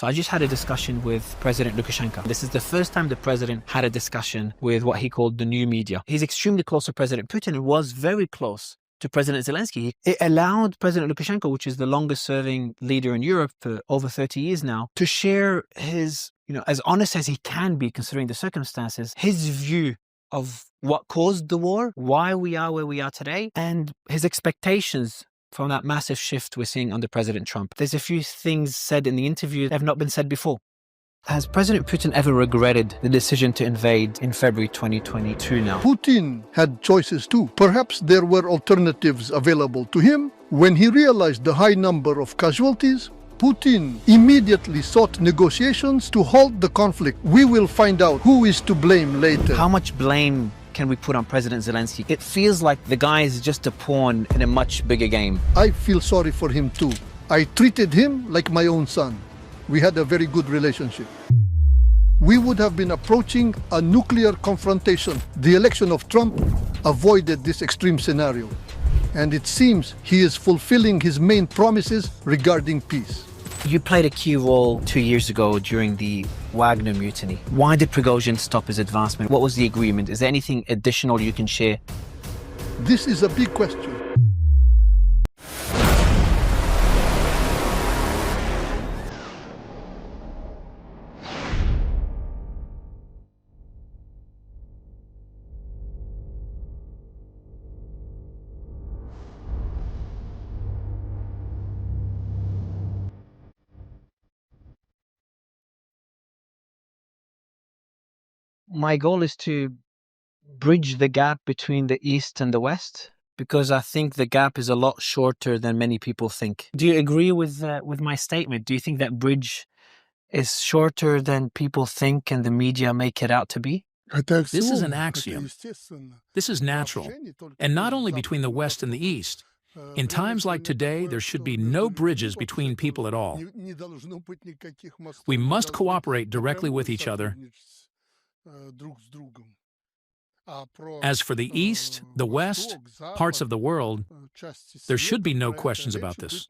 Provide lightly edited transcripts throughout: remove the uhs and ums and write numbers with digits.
So I just had a discussion with President Lukashenko. This is the first time the president had a discussion with what he called the new media. He's extremely close to President Putin and was very close to President Zelensky. It allowed President Lukashenko, which is the longest serving leader in Europe for over 30 years now, to share his, as honest as he can be considering the circumstances, his view of what caused the war, why we are where we are today, and his expectations from that massive shift we're seeing under President Trump. There's a few things said in the interview that have not been said before. Has President Putin ever regretted the decision to invade in February 2022 now? Putin had choices too. Perhaps there were alternatives available to him. When he realized the high number of casualties, Putin immediately sought negotiations to halt the conflict. We will find out who is to blame later. How much blame can we put on President Zelensky? It feels like the guy is just a pawn in a much bigger game. I feel sorry for him too. I treated him like my own son. We had a very good relationship. We would have been approaching a nuclear confrontation. The election of Trump avoided this extreme scenario. And it seems he is fulfilling his main promises regarding peace. You played a key role 2 years ago during the Wagner mutiny. Why did Prigozhin stop his advancement? What was the agreement? Is there anything additional you can share? This is a big question. My goal is to bridge the gap between the East and the West, because I think the gap is a lot shorter than many people think. Do you agree with my statement? Do you think that bridge is shorter than people think and the media make it out to be? This is an axiom. This is natural, and not only between the West and the East. In times like today, there should be no bridges between people at all. We must cooperate directly with each other. As for the East, the West, parts of the world, there should be no questions about this.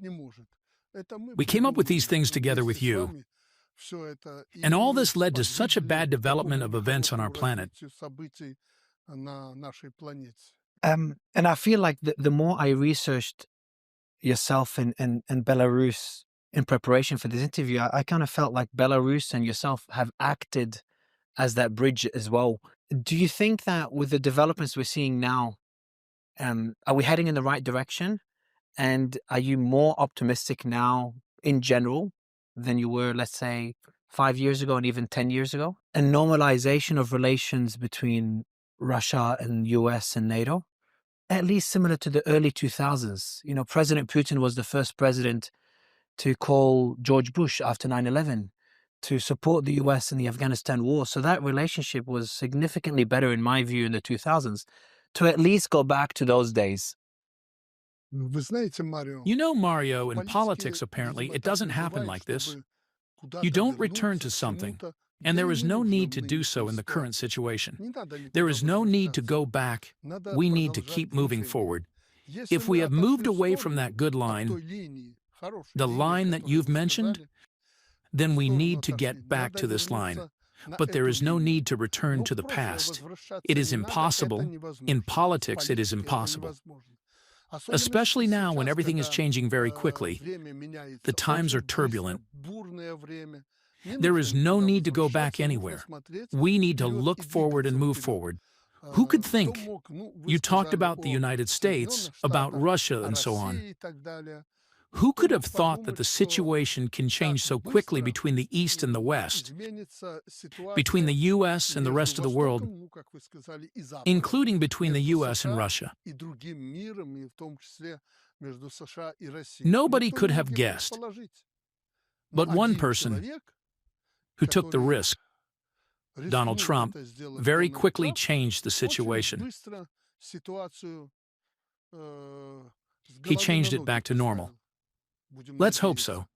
We came up with these things together with you, and all this led to such a bad development of events on our planet. And I feel like the more I researched yourself and Belarus in preparation for this interview, I kind of felt like Belarus and yourself have acted as that bridge as well. Do you think that with the developments we're seeing now, are we heading in the right direction? And are you more optimistic now in general than you were, let's say, 5 years ago and even 10 years ago? A normalization of relations between Russia and US and NATO, at least similar to the early 2000s. President Putin was the first president to call George Bush after 9/11. To support the US in the Afghanistan war. So that relationship was significantly better, in my view, in the 2000s, to at least go back to those days. You know, Mario, in politics, apparently, it doesn't happen like this. You don't return to something, and there is no need to do so in the current situation. There is no need to go back. We need to keep moving forward. If we have moved away from that good line, the line that you've mentioned, then we need to get back to this line. But there is no need to return to the past. It is impossible. In politics, it is impossible. Especially now when everything is changing very quickly. The times are turbulent. There is no need to go back anywhere. We need to look forward and move forward. Who could think? You talked about the United States, about Russia, and so on. Who could have thought that the situation can change so quickly between the East and the West, between the U.S. and the rest of the world, including between the U.S. and Russia? Nobody could have guessed. But one person who took the risk, Donald Trump, very quickly changed the situation. He changed it back to normal. Let's hope so.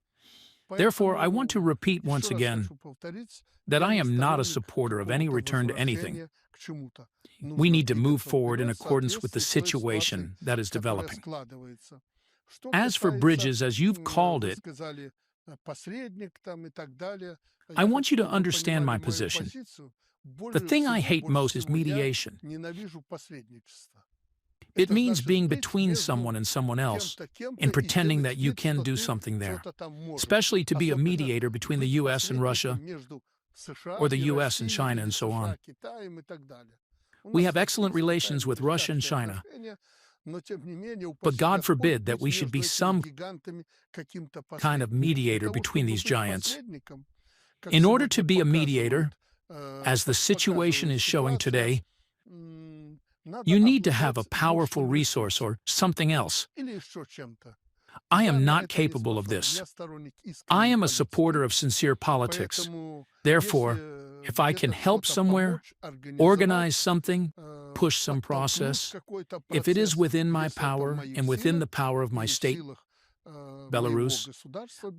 Therefore, I want to repeat once again that I am not a supporter of any return to anything. We need to move forward in accordance with the situation that is developing. As for bridges, as you've called it, I want you to understand my position. The thing I hate most is mediation. It means being between someone and someone else and pretending that you can do something there, especially to be a mediator between the U.S. and Russia or the U.S. and China and so on. We have excellent relations with Russia and China, but God forbid that we should be some kind of mediator between these giants. In order to be a mediator, as the situation is showing today, you need to have a powerful resource or something else. I am not capable of this. I am a supporter of sincere politics. Therefore, if I can help somewhere, organize something, push some process, if it is within my power and within the power of my state, Belarus,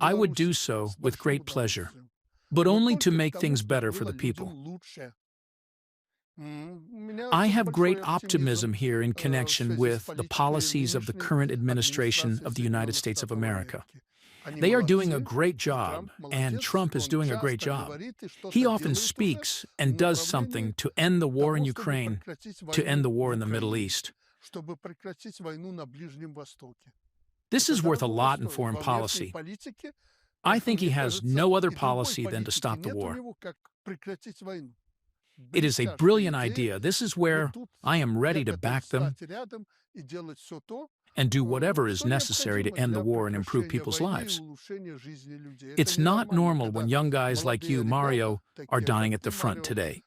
I would do so with great pleasure, but only to make things better for the people. I have great optimism here in connection with the policies of the current administration of the United States of America. They are doing a great job, and Trump is doing a great job. He often speaks and does something to end the war in Ukraine, to end the war in the Middle East. This is worth a lot in foreign policy. I think he has no other policy than to stop the war. It is a brilliant idea. This is where I am ready to back them and do whatever is necessary to end the war and improve people's lives. It's not normal when young guys like you, Mario, are dying at the front today.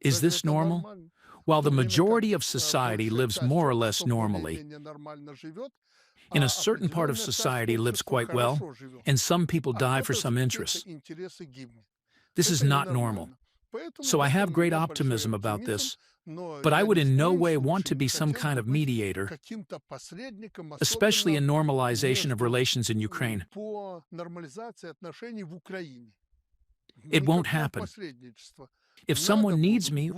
Is this normal? While the majority of society lives more or less normally, in a certain part of society lives quite well, and some people die for some interests. This is not normal. So I have great optimism about this, but I would in no way want to be some kind of mediator, especially in normalization of relations in Ukraine. It won't happen. If someone needs me,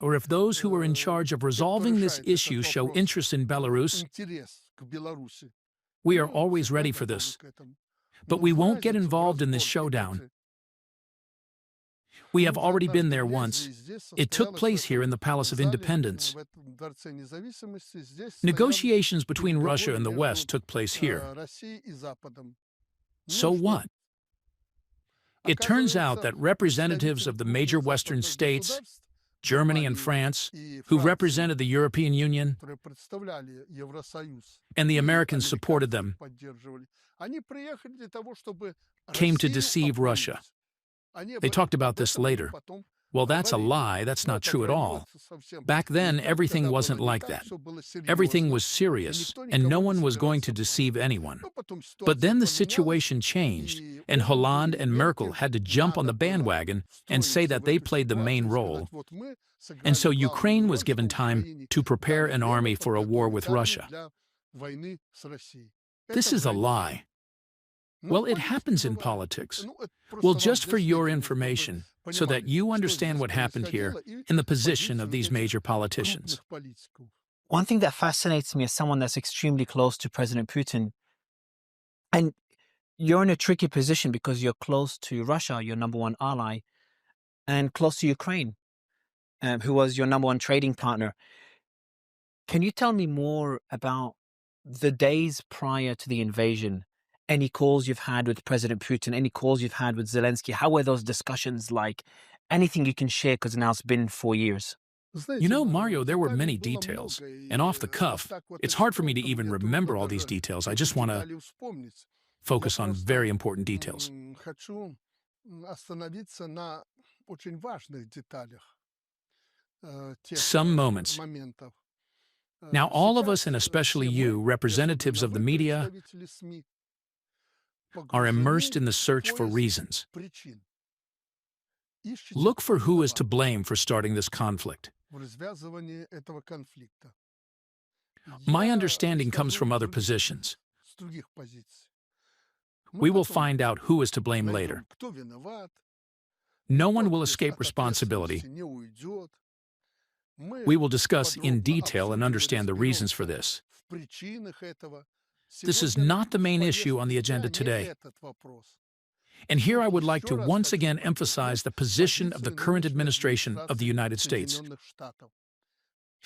or if those who are in charge of resolving this issue show interest in Belarus, we are always ready for this. But we won't get involved in this showdown. We have already been there once. It took place here in the Palace of Independence. Negotiations between Russia and the West took place here. So what? It turns out that representatives of the major Western states, Germany and France, who represented the European Union, and the Americans supported them, came to deceive Russia. They talked about this later. Well, that's a lie. That's not true at all. Back then, everything wasn't like that. Everything was serious, and no one was going to deceive anyone. But then the situation changed, and Hollande and Merkel had to jump on the bandwagon and say that they played the main role. And so Ukraine was given time to prepare an army for a war with Russia. This is a lie. Well, it happens in politics. Well, just for your information, so that you understand what happened here in the position of these major politicians. One thing that fascinates me as someone that's extremely close to President Putin, and you're in a tricky position because you're close to Russia, your number one ally, and close to Ukraine, who was your number one trading partner. Can you tell me more about the days prior to the invasion? Any calls you've had with President Putin, any calls you've had with Zelensky? How were those discussions like? Anything you can share, because now it's been 4 years. You know, Mario, there were many details, and off the cuff, it's hard for me to even remember all these details. I just want to focus on very important details. Some moments. Now, all of us, and especially you, representatives of the media, are immersed in the search for reasons. Look for who is to blame for starting this conflict. My understanding comes from other positions. We will find out who is to blame later. No one will escape responsibility. We will discuss in detail and understand the reasons for this. This is not the main issue on the agenda today. And here I would like to once again emphasize the position of the current administration of the United States.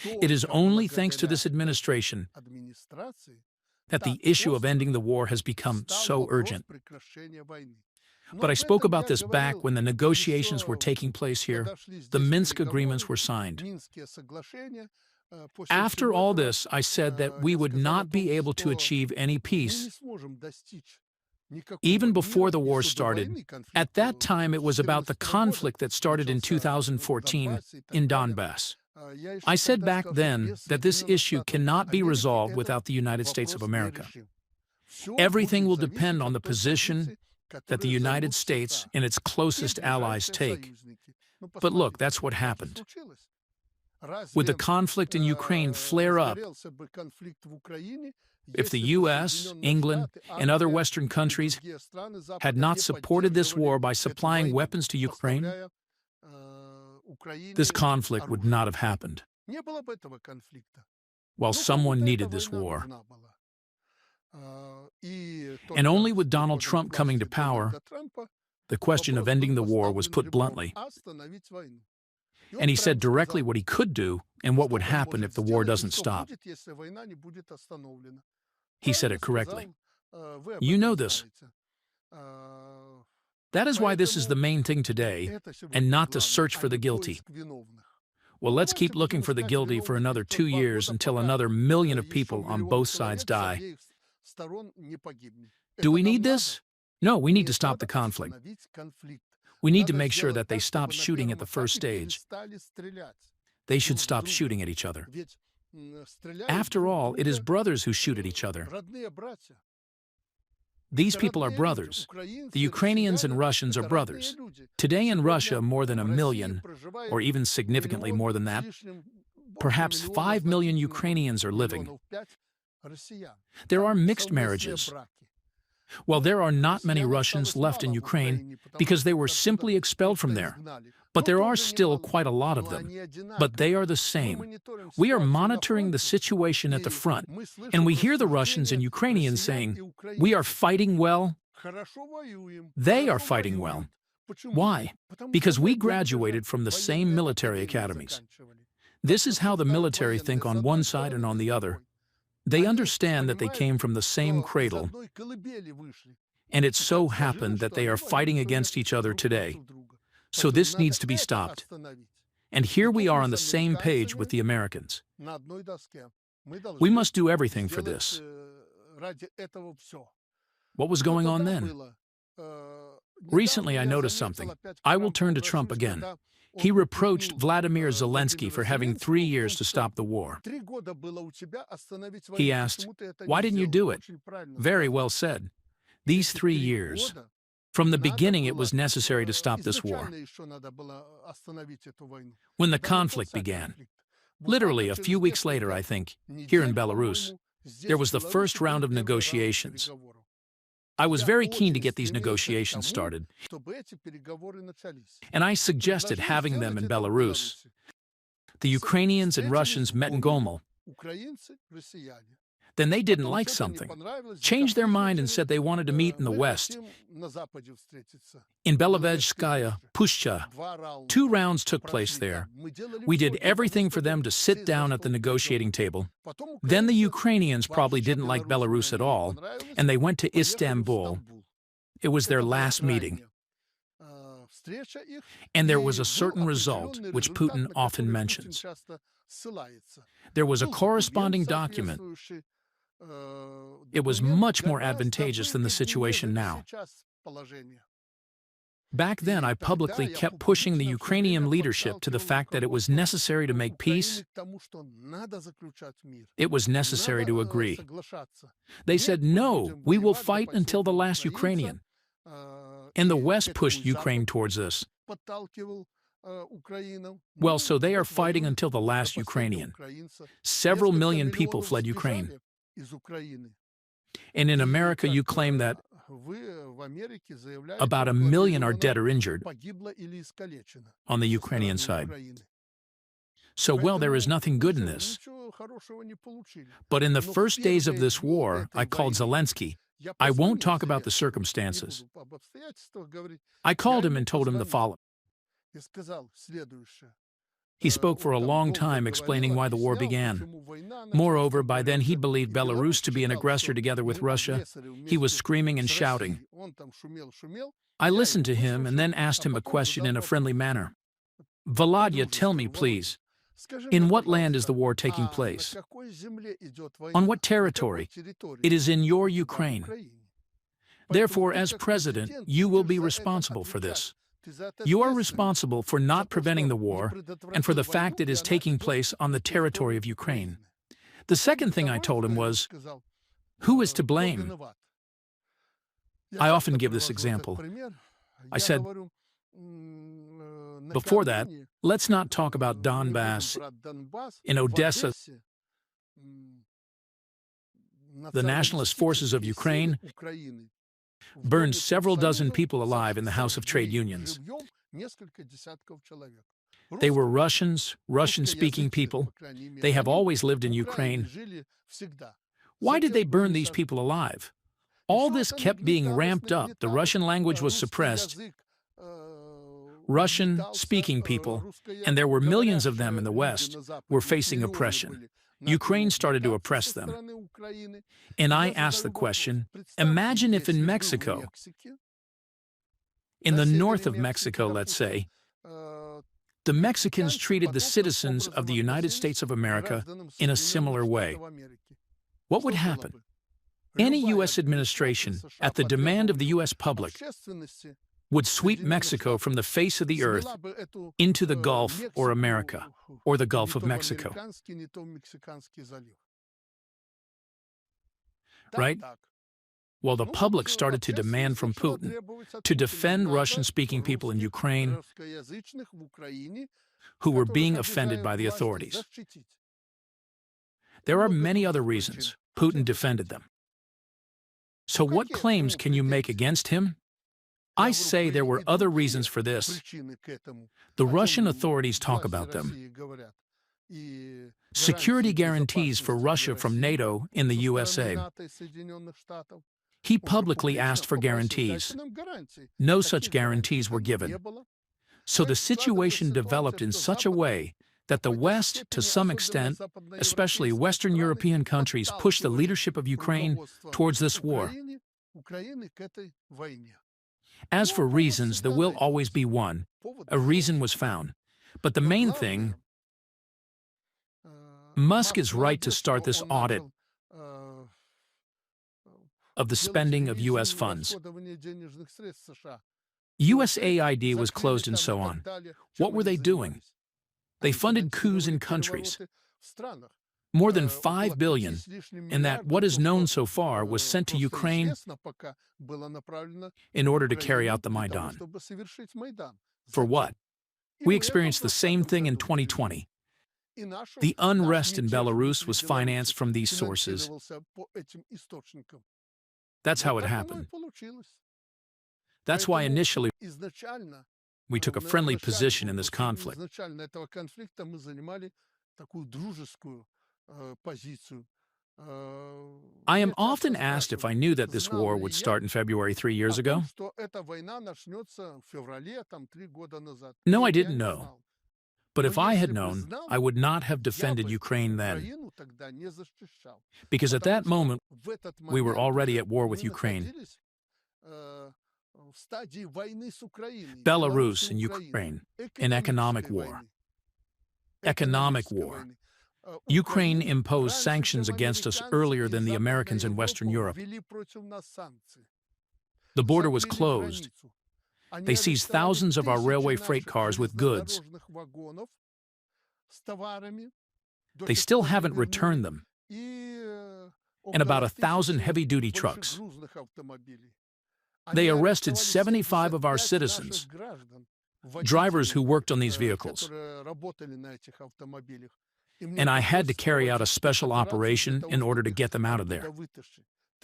It is only thanks to this administration that the issue of ending the war has become so urgent. But I spoke about this back when the negotiations were taking place here. The Minsk agreements were signed. After all this, I said that we would not be able to achieve any peace. Even before the war started, at that time it was about the conflict that started in 2014 in Donbass. I said back then that this issue cannot be resolved without the United States of America. Everything will depend on the position that the United States and its closest allies take. But look, that's what happened. Would the conflict in Ukraine flare up if the U.S., England, and other Western countries had not supported this war by supplying weapons to Ukraine? This conflict would not have happened. Well, someone needed this war. And only with Donald Trump coming to power, the question of ending the war was put bluntly. And he said directly what he could do and what would happen if the war doesn't stop. He said it correctly. You know this. That is why this is the main thing today, and not to search for the guilty. Well, let's keep looking for the guilty for another 2 years until another million of people on both sides die. Do we need this? No, we need to stop the conflict. We need to make sure that they stop shooting at the first stage. They should stop shooting at each other. After all, it is brothers who shoot at each other. These people are brothers. The Ukrainians and Russians are brothers. Today in Russia, more than 1 million, or even significantly more than that, perhaps 5 million Ukrainians are living. There are mixed marriages. Well, there are not many Russians left in Ukraine because they were simply expelled from there. But there are still quite a lot of them. But they are the same. We are monitoring the situation at the front, and we hear the Russians and Ukrainians saying, "We are fighting well." They are fighting well. Why? Because we graduated from the same military academies. This is how the military think on one side and on the other. They understand that they came from the same cradle, and it so happened that they are fighting against each other today. So this needs to be stopped. And here we are on the same page with the Americans. We must do everything for this. What was going on then? Recently I noticed something. I will turn to Trump again. He reproached Vladimir Zelensky for having 3 years to stop the war. He asked, "Why didn't you do it?" Very well said. These 3 years. From the beginning, it was necessary to stop this war. When the conflict began, literally a few weeks later, I think, here in Belarus, there was the first round of negotiations. I was very keen to get these negotiations started, and I suggested having them in Belarus. The Ukrainians and Russians met in Gomel. Then they didn't like something, changed their mind and said they wanted to meet in the West. In Belovezhskaya Pushcha, 2 rounds took place there. We did everything for them to sit down at the negotiating table. Then the Ukrainians probably didn't like Belarus at all, and they went to Istanbul. It was their last meeting. And there was a certain result, which Putin often mentions. There was a corresponding document. It was much more advantageous than the situation now. Back then, I publicly kept pushing the Ukrainian leadership to the fact that it was necessary to make peace. It was necessary to agree. They said, "No, we will fight until the last Ukrainian." And the West pushed Ukraine towards this. Well, so they are fighting until the last Ukrainian. Several million people fled Ukraine. And in America, you claim that about 1 million are dead or injured on the Ukrainian side. So, well, there is nothing good in this. But in the first days of this war, I called Zelensky. I won't talk about the circumstances. I called him and told him the following. He spoke for a long time explaining why the war began. Moreover, by then he believed Belarus to be an aggressor together with Russia. He was screaming and shouting. I listened to him and then asked him a question in a friendly manner. Volodya, tell me, please, in what land is the war taking place? On what territory? It is in your Ukraine. Therefore, as president, you will be responsible for this. You are responsible for not preventing the war and for the fact it is taking place on the territory of Ukraine. The second thing I told him was, who is to blame? I often give this example. I said, before that, let's not talk about Donbass. In Odessa, the nationalist forces of Ukraine burned several dozen people alive in the House of Trade Unions. They were Russians, Russian-speaking people. They have always lived in Ukraine. Why did they burn these people alive? All this kept being ramped up. The Russian language was suppressed. Russian-speaking people, and there were millions of them in the West, were facing oppression. Ukraine started to oppress them. And I asked the question, imagine if in Mexico, in the north of Mexico, let's say, the Mexicans treated the citizens of the United States of America in a similar way. What would happen? Any U.S. administration, at the demand of the U.S. public, would sweep Mexico from the face of the earth into the Gulf or America, or the Gulf of Mexico. Right? Well, the public started to demand from Putin to defend Russian-speaking people in Ukraine who were being offended by the authorities. There are many other reasons Putin defended them. So what claims can you make against him? I say there were other reasons for this. The Russian authorities talk about them. Security guarantees for Russia from NATO in the USA. He publicly asked for guarantees. No such guarantees were given. So the situation developed in such a way that the West, to some extent, especially Western European countries, pushed the leadership of Ukraine towards this war. As for reasons, there will always be one. A reason was found. But the main thing, Musk is right to start this audit of the spending of U.S. funds. USAID was closed and so on. What were they doing? They funded coups in countries. More than $5 billion, and that what is known so far was sent to Ukraine in order to carry out the Maidan. For what? We experienced the same thing in 2020. The unrest in Belarus was financed from these sources. That's how it happened. That's why initially we took a friendly position in this conflict. I am often asked if I knew that this war would start in February 3 years ago. No, I didn't know. But if I had known, I would not have defended Ukraine then. Because at that moment, we were already at war with Ukraine. Belarus and Ukraine, an economic war. Economic war. Ukraine imposed sanctions against us earlier than the Americans in Western Europe. The border was closed. They seized thousands of our railway freight cars with goods. They still haven't returned them. And about 1,000 heavy-duty trucks. They arrested 75 of our citizens, drivers who worked on these vehicles. And I had to carry out a special operation in order to get them out of there.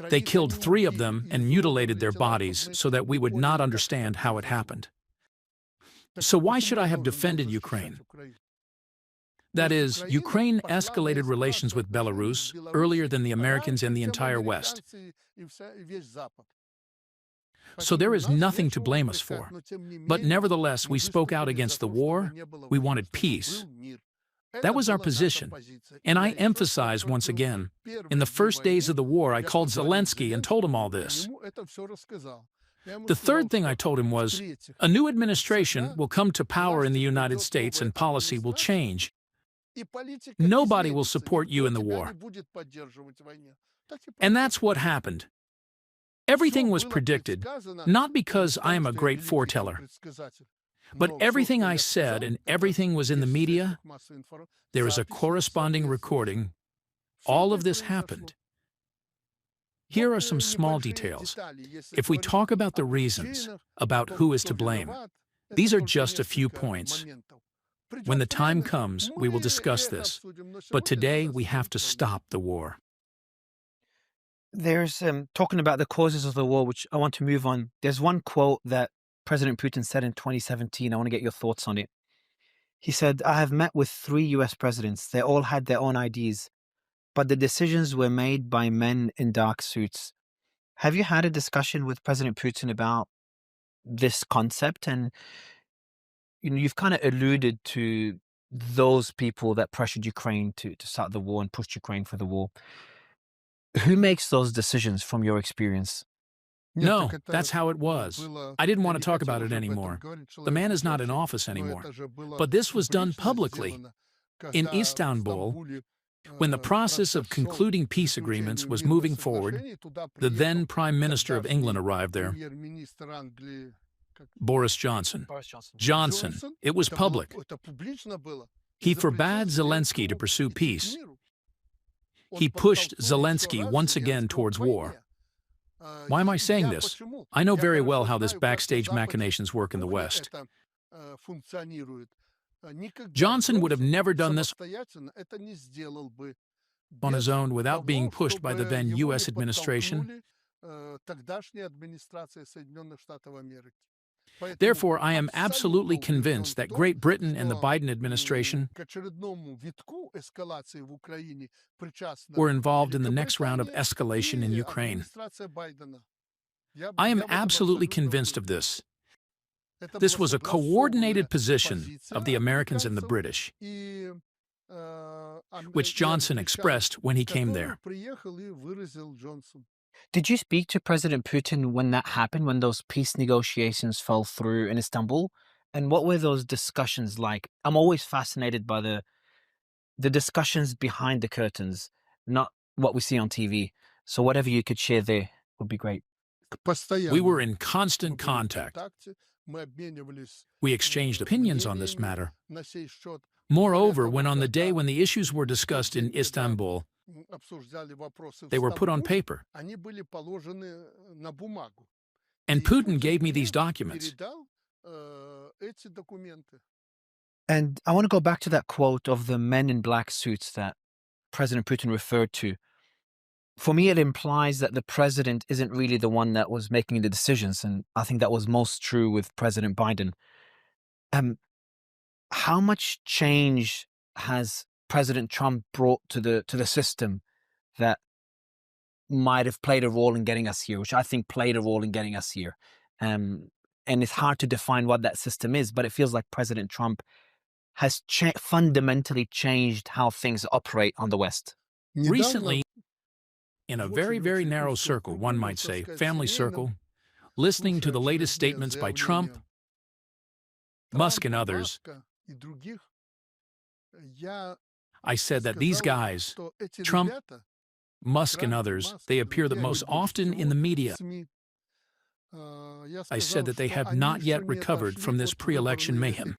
They killed 3 of them and mutilated their bodies so that we would not understand how it happened. So why should I have defended Ukraine? That is, Ukraine escalated relations with Belarus earlier than the Americans and the entire West. So there is nothing to blame us for. But nevertheless, we spoke out against the war. We wanted peace. That was our position. And I emphasize once again, in the first days of the war, I called Zelensky and told him all this. The third thing I told him was, a new administration will come to power in the United States and policy will change. Nobody will support you in the war. And that's what happened. Everything was predicted, not because I am a great foreteller, but everything I said and everything was in the media. There is a corresponding recording. All of this happened. Here are some small details. If we talk about the reasons, about who is to blame, these are just a few points. When the time comes, we will discuss this. But today, we have to stop the war. There's, talking about the causes of the war, which I want to move on. There's one quote that President Putin said in 2017. I want to get your thoughts on it. He said, I have met with 3 US presidents. They all had their own ideas, but the decisions were made by men in dark suits. Have you had a discussion with President Putin about this concept? And you've kind of alluded to those people that pressured Ukraine to start the war and pushed Ukraine for the war. Who makes those decisions from your experience? No, that's how it was. I didn't want to talk about it anymore. The man is not in office anymore. But this was done publicly. In Istanbul, when the process of concluding peace agreements was moving forward, the then Prime Minister of England arrived there, Boris Johnson. Johnson, it was public. He forbade Zelensky to pursue peace. He pushed Zelensky once again towards war. Why am I saying this? I know very well how this backstage machinations work in the West. Johnson would have never done this on his own without being pushed by the then U.S. administration. Therefore, I am absolutely convinced that Great Britain and the Biden administration were involved in the next round of escalation in Ukraine. I am absolutely convinced of this. This was a coordinated position of the Americans and the British, which Johnson expressed when he came there. Did you speak to President Putin when that happened, when those peace negotiations fell through in Istanbul? And what were those discussions like? I'm always fascinated by the discussions behind the curtains, not what we see on TV. So whatever you could share there would be great. We were in constant contact. We exchanged opinions on this matter. Moreover, when on the day when the issues were discussed in Istanbul, they were put on paper. And Putin gave me these documents. And I want to go back to that quote of the men in black suits that President Putin referred to. For me, it implies that the president isn't really the one that was making the decisions. And I think that was most true with President Biden. How much change has President Trump brought to the system that might have played a role in getting us here, which I think played a role in getting us here? And it's hard to define what that system is, but it feels like President Trump has fundamentally changed how things operate on the West. Recently, in a very, very narrow circle, one might say, family circle, listening to the latest statements by Trump, Musk, and others, I said that these guys, Trump, Musk, and others, they appear the most often in the media. I said that they have not yet recovered from this pre-election mayhem.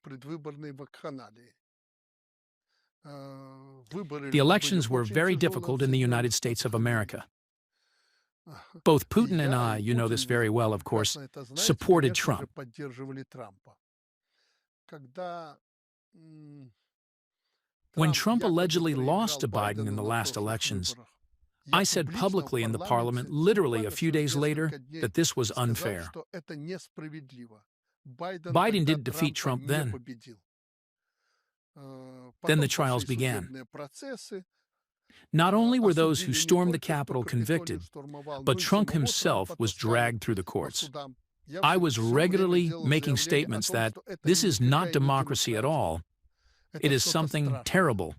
The elections were very difficult in the United States of America. Both Putin and I, you know this very well, of course, supported Trump. When Trump allegedly lost to Biden in the last elections, I said publicly in the parliament, literally a few days later, that this was unfair. Biden didn't defeat Trump then. Then the trials began. Not only were those who stormed the Capitol convicted, but Trump himself was dragged through the courts. I was regularly making statements that this is not democracy at all. It is something terrible.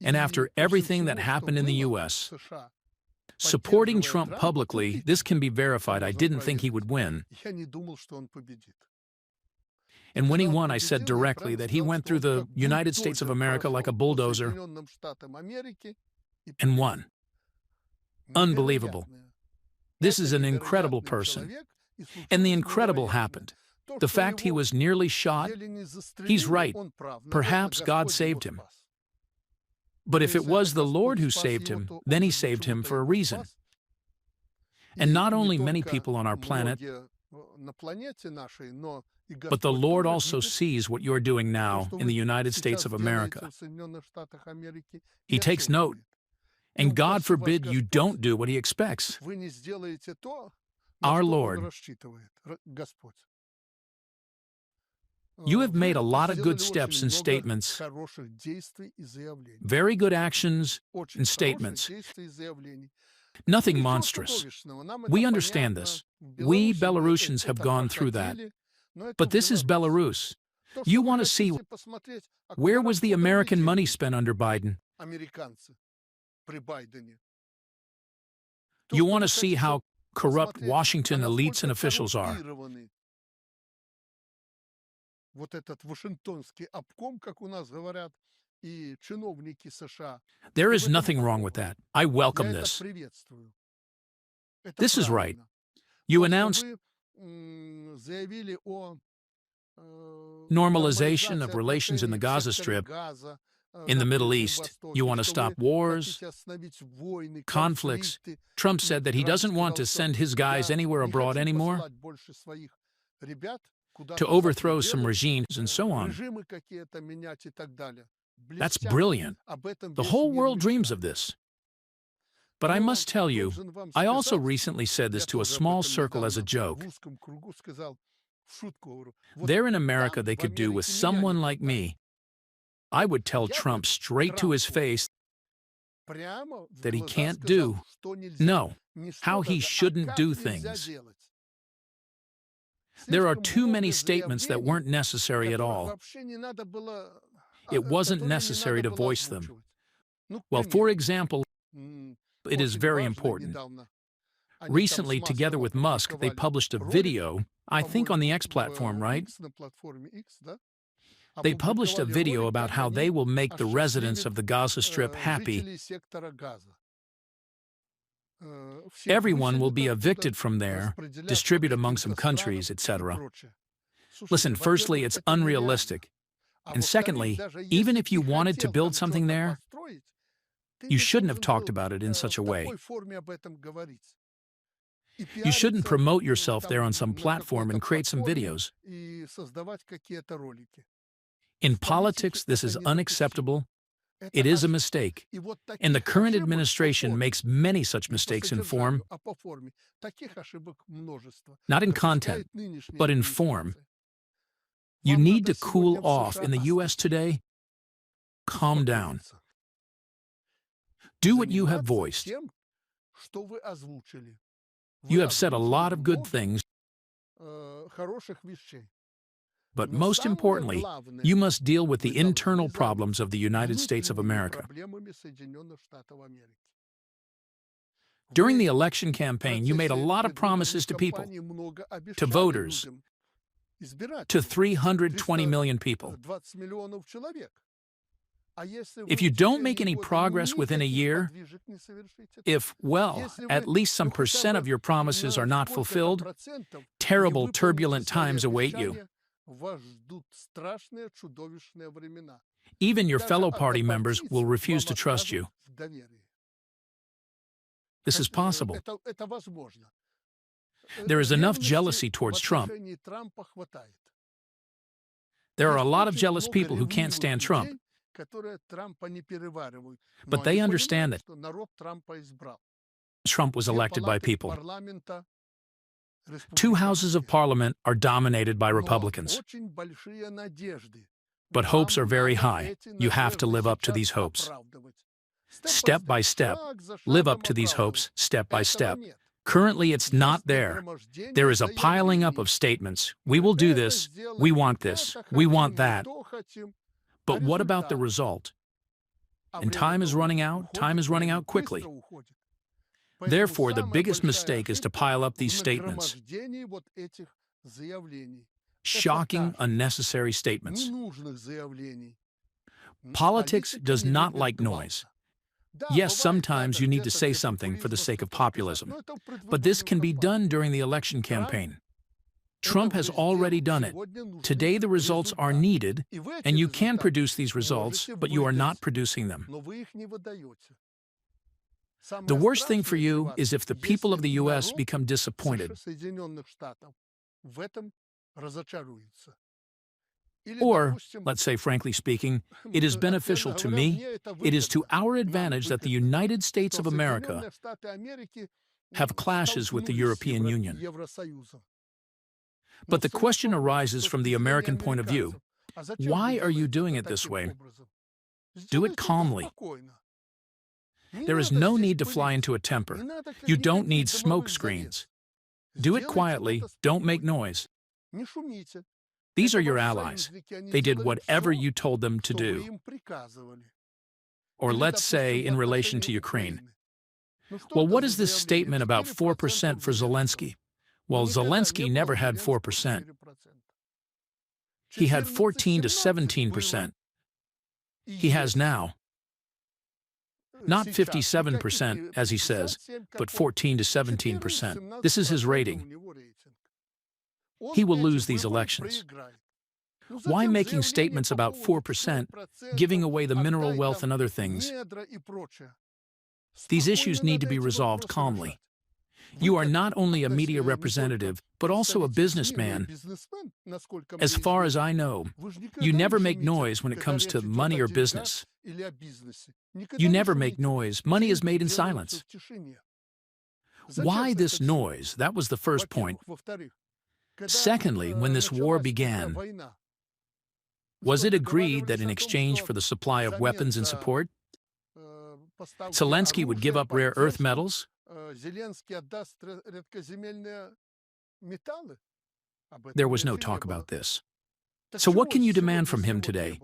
And after everything that happened in the U.S., supporting Trump publicly, this can be verified, I didn't think he would win. And when he won, I said directly that he went through the United States of America like a bulldozer and won. Unbelievable. This is an incredible person. And the incredible happened. The fact he was nearly shot, he's right. Perhaps God saved him. But if it was the Lord who saved him, then he saved him for a reason. And not only many people on our planet, but the Lord also sees what you're doing now in the United States of America. He takes note. And God forbid you don't do what he expects. Our Lord. You have made a lot of good steps and statements, very good actions and statements. Nothing monstrous. We understand this. We Belarusians have gone through that. But this is Belarus. You want to see where was the American money spent under Biden? You want to see how corrupt Washington elites and officials are. There is nothing wrong with that. I welcome this. This is right. You announced normalization of relations in the Gaza Strip, in the Middle East. You want to stop wars, conflicts. Trump said that he doesn't want to send his guys anywhere abroad anymore, to overthrow some regimes and so on. That's brilliant. The whole world dreams of this. But I must tell you, I also recently said this to a small circle as a joke. There in America they could do with someone like me. I would tell Trump straight to his face that he can't do, no, how he shouldn't do things. There are too many statements that weren't necessary at all. It wasn't necessary to voice them. Well, for example, it is very important. Recently, together with Musk, they published a video, I think on the X platform, right? They published a video about how they will make the residents of the Gaza Strip happy. Everyone will be evicted from there, distributed among some countries, etc. Listen, firstly, it's unrealistic. And secondly, even if you wanted to build something there, you shouldn't have talked about it in such a way. You shouldn't promote yourself there on some platform and create some videos. In politics, this is unacceptable. It is a mistake. And the current administration makes many such mistakes in form, not in content, but in form. You need to cool off. In the U.S. today, calm down. Do what you have voiced. You have said a lot of good things, but most importantly, you must deal with the internal problems of the United States of America. During the election campaign, you made a lot of promises to people, to voters, to 320 million people. If you don't make any progress within a year, if, well, at least some % of your promises are not fulfilled, terrible, turbulent times await you. Even your fellow party members will refuse to trust you. This is possible. There is enough jealousy towards Trump. There are a lot of jealous people who can't stand Trump. But they understand that Trump was elected by people. 2 houses of parliament are dominated by Republicans. But hopes are very high. You have to live up to these hopes. Step by step, live up to these hopes, step by step. Currently, it's not there. There is a piling up of statements. We will do this. We want this. We want that. But what about the result? And time is running out. Time is running out quickly. Therefore, the biggest mistake is to pile up these statements. Shocking, unnecessary statements. Politics does not like noise. Yes, sometimes you need to say something for the sake of populism, but this can be done during the election campaign. Trump has already done it. Today the results are needed, and you can produce these results, but you are not producing them. The worst thing for you is if the people of the U.S. become disappointed. Or, let's say frankly speaking, it is beneficial to me, it is to our advantage that the United States of America have clashes with the European Union. But the question arises from the American point of view. Why are you doing it this way? Do it calmly. There is no need to fly into a temper. You don't need smoke screens. Do it quietly, don't make noise. These are your allies. They did whatever you told them to do. Or let's say in relation to Ukraine. Well, what is this statement about 4% for Zelensky? Well, Zelensky never had 4%. He had 14 to 17%. He has now. Not 57%, as he says, but 14 to 17%. This is his rating. He will lose these elections. Why making statements about 4%, giving away the mineral wealth and other things? These issues need to be resolved calmly. You are not only a media representative, but also a businessman. As far as I know, you never make noise when it comes to money or business. You never make noise. Money is made in silence. Why this noise? That was the first point. Secondly, when this war began, was it agreed that in exchange for the supply of weapons and support, Zelensky would give up rare earth metals? There was no talk about this. So what can you demand from him today?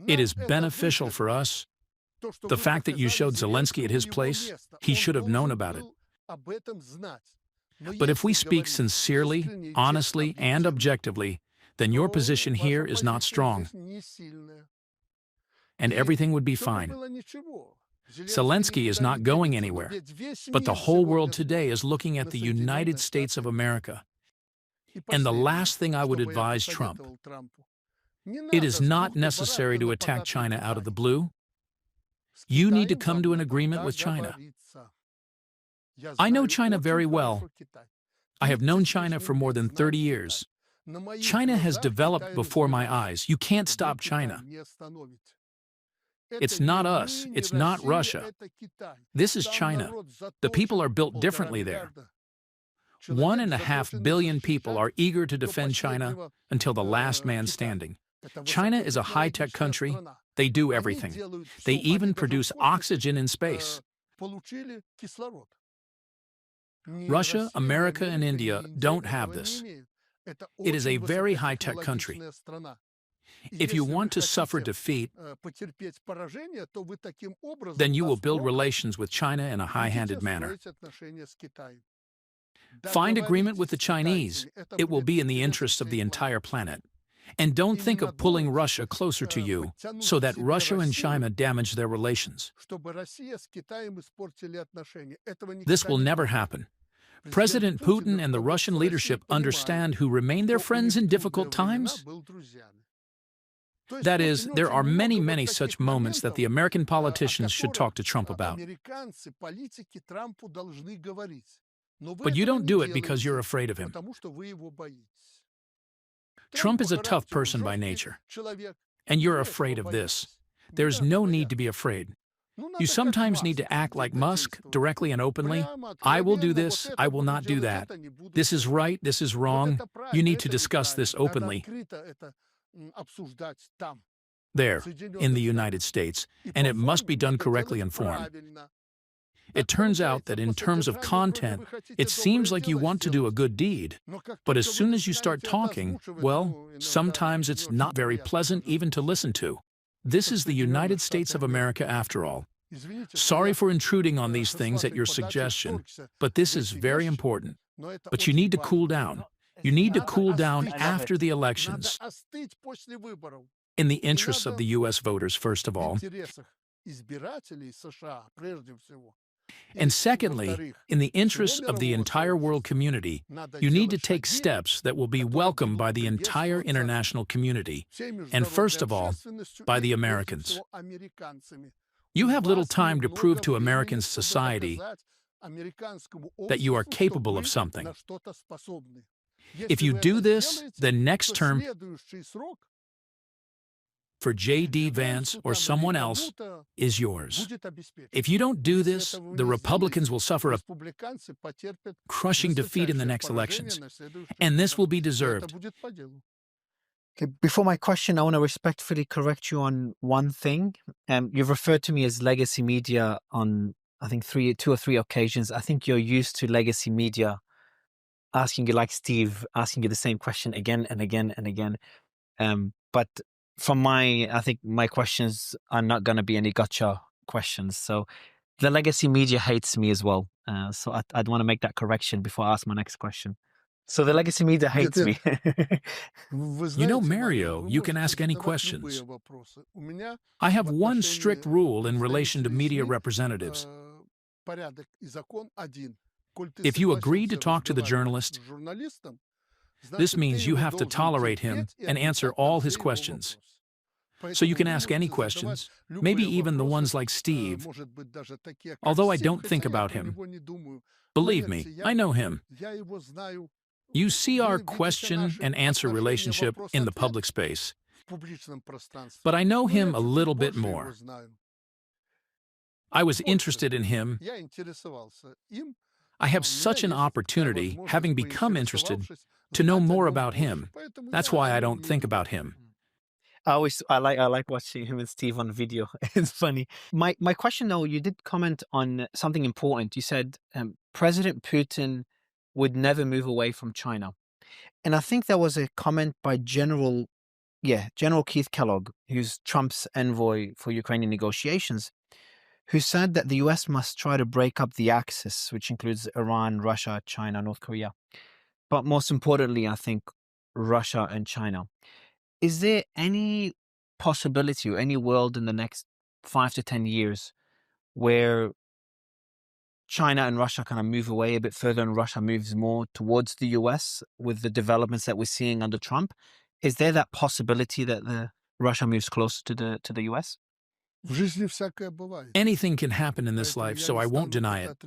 It is beneficial for us. The fact that you showed Zelensky at his place, he should have known about it. But if we speak sincerely, honestly, and objectively, then your position here is not strong, and everything would be fine. Zelensky is not going anywhere, but the whole world today is looking at the United States of America. And the last thing I would advise Trump, it is not necessary to attack China out of the blue. You need to come to an agreement with China. I know China very well. I have known China for more than 30 years. China has developed before my eyes. You can't stop China. It's not us. It's not Russia. This is China. The people are built differently there. 1.5 billion people are eager to defend China until the last man standing. China is a high-tech country. They do everything. They even produce oxygen in space. Russia, America, and India don't have this. It is a very high-tech country. If you want to suffer defeat, then you will build relations with China in a high-handed manner. Find agreement with the Chinese. It will be in the interests of the entire planet. And don't think of pulling Russia closer to you so that Russia and China damage their relations. This will never happen. President Putin and the Russian leadership understand who remain their friends in difficult times. That is, there are many, many such moments that the American politicians should talk to Trump about. But you don't do it because you're afraid of him. Trump is a tough person by nature, and you're afraid of this. There's no need to be afraid. You sometimes need to act like Musk, directly and openly. I will do this, I will not do that. This is right, this is wrong. You need to discuss this openly. there, in the United States, and it must be done correctly in form. It turns out that in terms of content, it seems like you want to do a good deed, but as soon as you start talking, well, sometimes it's not very pleasant even to listen to. This is the United States of America after all. Sorry for intruding on these things at your suggestion, but this is very important. But you need to cool down. You need to cool down after the elections. In the interests of the U.S. voters, first of all, and secondly, in the interests of the entire world community, you need to take steps that will be welcomed by the entire international community, and first of all, by the Americans. You have little time to prove to American society that you are capable of something. If you do this, then next term for J.D. Vance or someone else is yours. If you don't do this, the Republicans will suffer a crushing defeat in the next elections, and this will be deserved. Okay, before my question, I want to respectfully correct you on one thing. You've referred to me as legacy media on, I think, two or three occasions. I think you're used to legacy media asking you, like Steve, asking you the same question again and again and again. But I think my questions are not going to be any gotcha questions. So the legacy media hates me as well. So I'd want to make that correction before I ask my next question. So the legacy media hates me. You know, Mario, you can ask any questions. I have one strict rule in relation to media representatives. If you agree to talk to the journalist, this means you have to tolerate him and answer all his questions. So you can ask any questions, maybe even the ones like Steve, although I don't think about him. Believe me, I know him. You see our question and answer relationship in the public space, but I know him a little bit more. I was interested in him. I have such an opportunity, having become interested, to know more about him. That's why I don't think about him. I like watching him and Steve on video. It's funny. My question, though, you did comment on something important. You said President Putin would never move away from China. And I think there was a comment by General Keith Kellogg, who's Trump's envoy for Ukrainian negotiations, who said that the US must try to break up the axis, which includes Iran, Russia, China, North Korea. But most importantly, I think Russia and China. Is there any possibility or any world in the next 5 to 10 years where China and Russia kind of move away a bit further and Russia moves more towards the US with the developments that we're seeing under Trump? Is there that possibility that Russia moves closer to the US? Anything can happen in this life, so I won't deny it.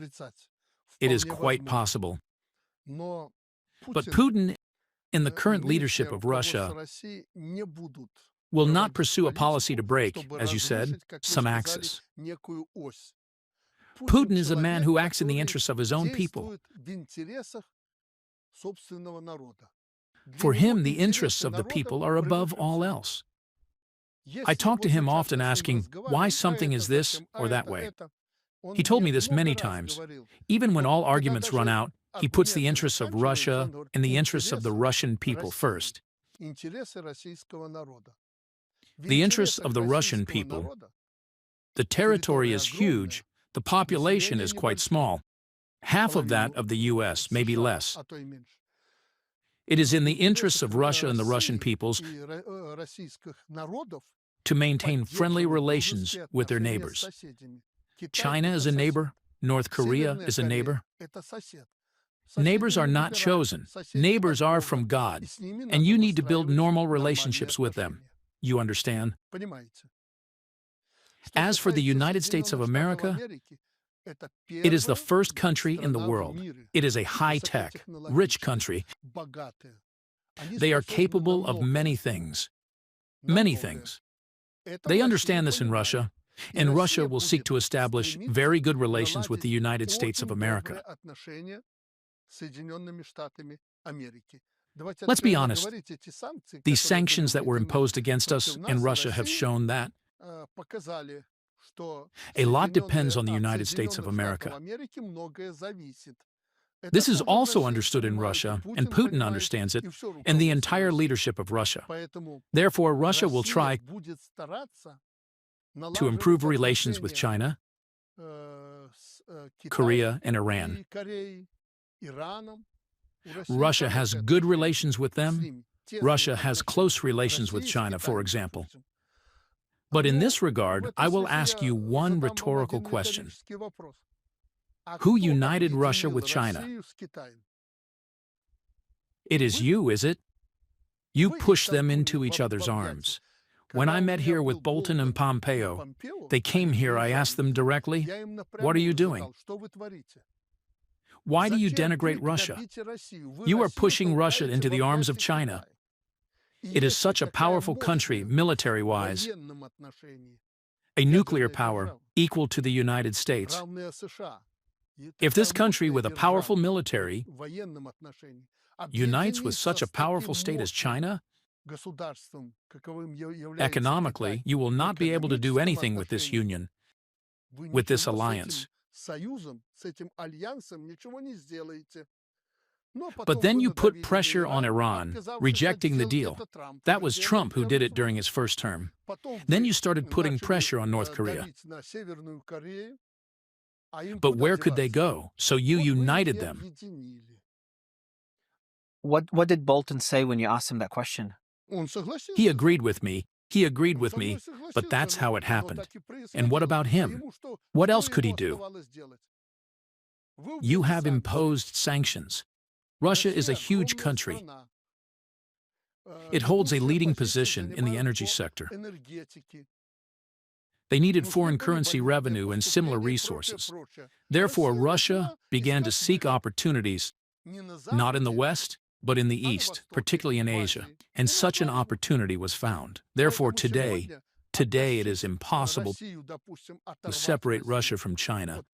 It is quite possible. But Putin, in the current leadership of Russia, will not pursue a policy to break, as you said, some axis. Putin is a man who acts in the interests of his own people. For him, the interests of the people are above all else. I talk to him often asking why something is this or that way. He told me this many times. Even when all arguments run out, he puts the interests of Russia and the interests of the Russian people first. The interests of the Russian people. The territory is huge. The population is quite small. Half of that of the U.S., maybe less. It is in the interests of Russia and the Russian peoples to maintain friendly relations with their neighbors. China is a neighbor. North Korea is a neighbor. Neighbors are not chosen. Neighbors are from God, and you need to build normal relationships with them. You understand? As for the United States of America, it is the first country in the world. It is a high-tech, rich country. They are capable of many things. Many things. They understand this in Russia, and Russia will seek to establish very good relations with the United States of America. Let's be honest, these sanctions that were imposed against us and Russia have shown that a lot depends on the United States of America. This is also understood in Russia, and Putin understands it, and the entire leadership of Russia. Therefore, Russia will try to improve relations with China, Korea, and Iran. Russia has good relations with them. Russia has close relations with China, for example. But in this regard, I will ask you one rhetorical question. Who united Russia with China? It is you, is it? You pushed them into each other's arms. When I met here with Bolton and Pompeo, they came here, I asked them directly, "What are you doing? Why do you denigrate Russia? You are pushing Russia into the arms of China. It is such a powerful country, military-wise, a nuclear power equal to the United States. If this country with a powerful military unites with such a powerful state as China, economically, you will not be able to do anything with this union, with this alliance. But then you put pressure on Iran, rejecting the deal. That was Trump who did it during his first term. Then you started putting pressure on North Korea. But where could they go? So you united them. What did Bolton say when you asked him that question? He agreed with me. He agreed with me, but that's how it happened. And what about him? What else could he do? You have imposed sanctions. Russia is a huge country. It holds a leading position in the energy sector. They needed foreign currency revenue and similar resources. Therefore, Russia began to seek opportunities, not in the West, but in the East, particularly in Asia, and such an opportunity was found. Therefore, today it is impossible to separate Russia from China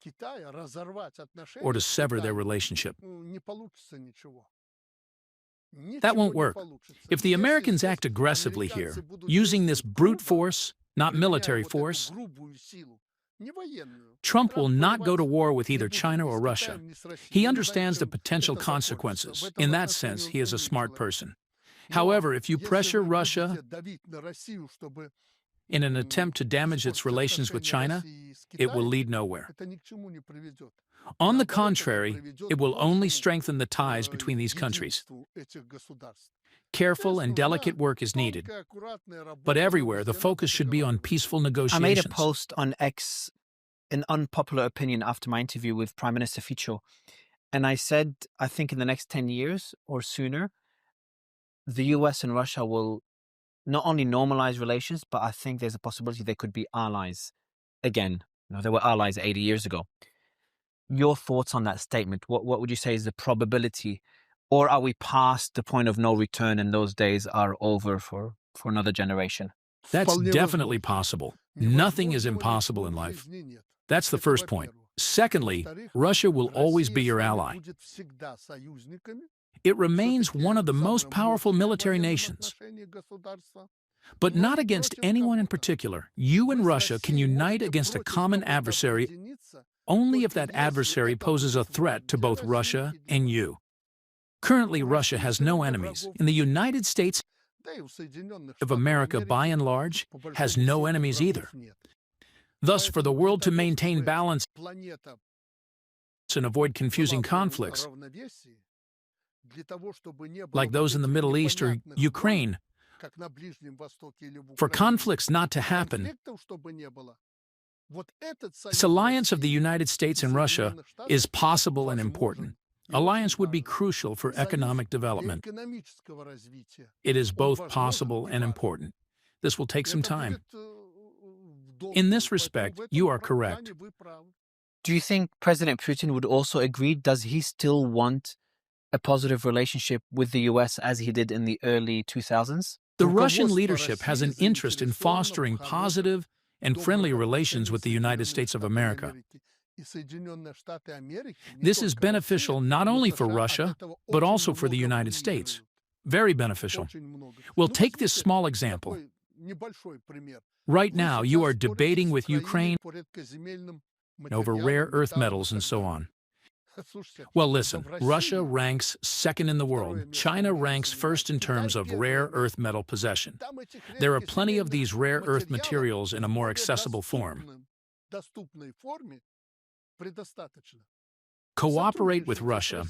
or to sever their relationship. That won't work. If the Americans act aggressively here, using this brute force, not military force, Trump will not go to war with either China or Russia. He understands the potential consequences. In that sense, he is a smart person. However, if you pressure Russia in an attempt to damage its relations with China, it will lead nowhere. On the contrary, it will only strengthen the ties between these countries. Careful and delicate work is needed. But everywhere, the focus should be on peaceful negotiations. I made a post on X, an unpopular opinion after my interview with Prime Minister Fico. And I said, I think in the next 10 years or sooner, the US and Russia will not only normalize relations, but I think there's a possibility they could be allies again. You know, they were allies 80 years ago. Your thoughts on that statement? What would you say is the probability? Or are we past the point of no return and those days are over for another generation? That's definitely possible. Nothing is impossible in life. That's the first point. Secondly, Russia will always be your ally. It remains one of the most powerful military nations. But not against anyone in particular. You and Russia can unite against a common adversary only if that adversary poses a threat to both Russia and you. Currently, Russia has no enemies, and the United States of America, by and large, has no enemies either. Thus, for the world to maintain balance and avoid confusing conflicts, like those in the Middle East or Ukraine, for conflicts not to happen, this alliance of the United States and Russia is possible and important. Alliance would be crucial for economic development. It is both possible and important. This will take some time. In this respect, you are correct. Do you think President Putin would also agree? Does he still want a positive relationship with the US as he did in the early 2000s? The Russian leadership has an interest in fostering positive and friendly relations with the United States of America. This is beneficial not only for Russia, but also for the United States. Very beneficial. Well, take this small example. Right now, you are debating with Ukraine over rare earth metals and so on. Well, listen, Russia ranks second in the world. China ranks first in terms of rare earth metal possession. There are plenty of these rare earth materials in a more accessible form. Cooperate with Russia,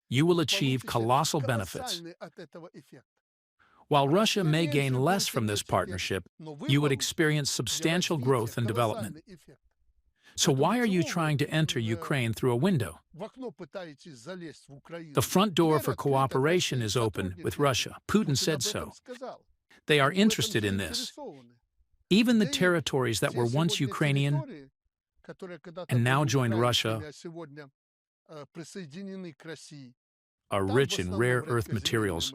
you will achieve colossal benefits. While Russia may gain less from this partnership, you would experience substantial growth and development. So why are you trying to enter Ukraine through a window? The front door for cooperation is open with Russia. Putin said so. They are interested in this. Even the territories that were once Ukrainian and now joined Russia are rich in rare earth materials,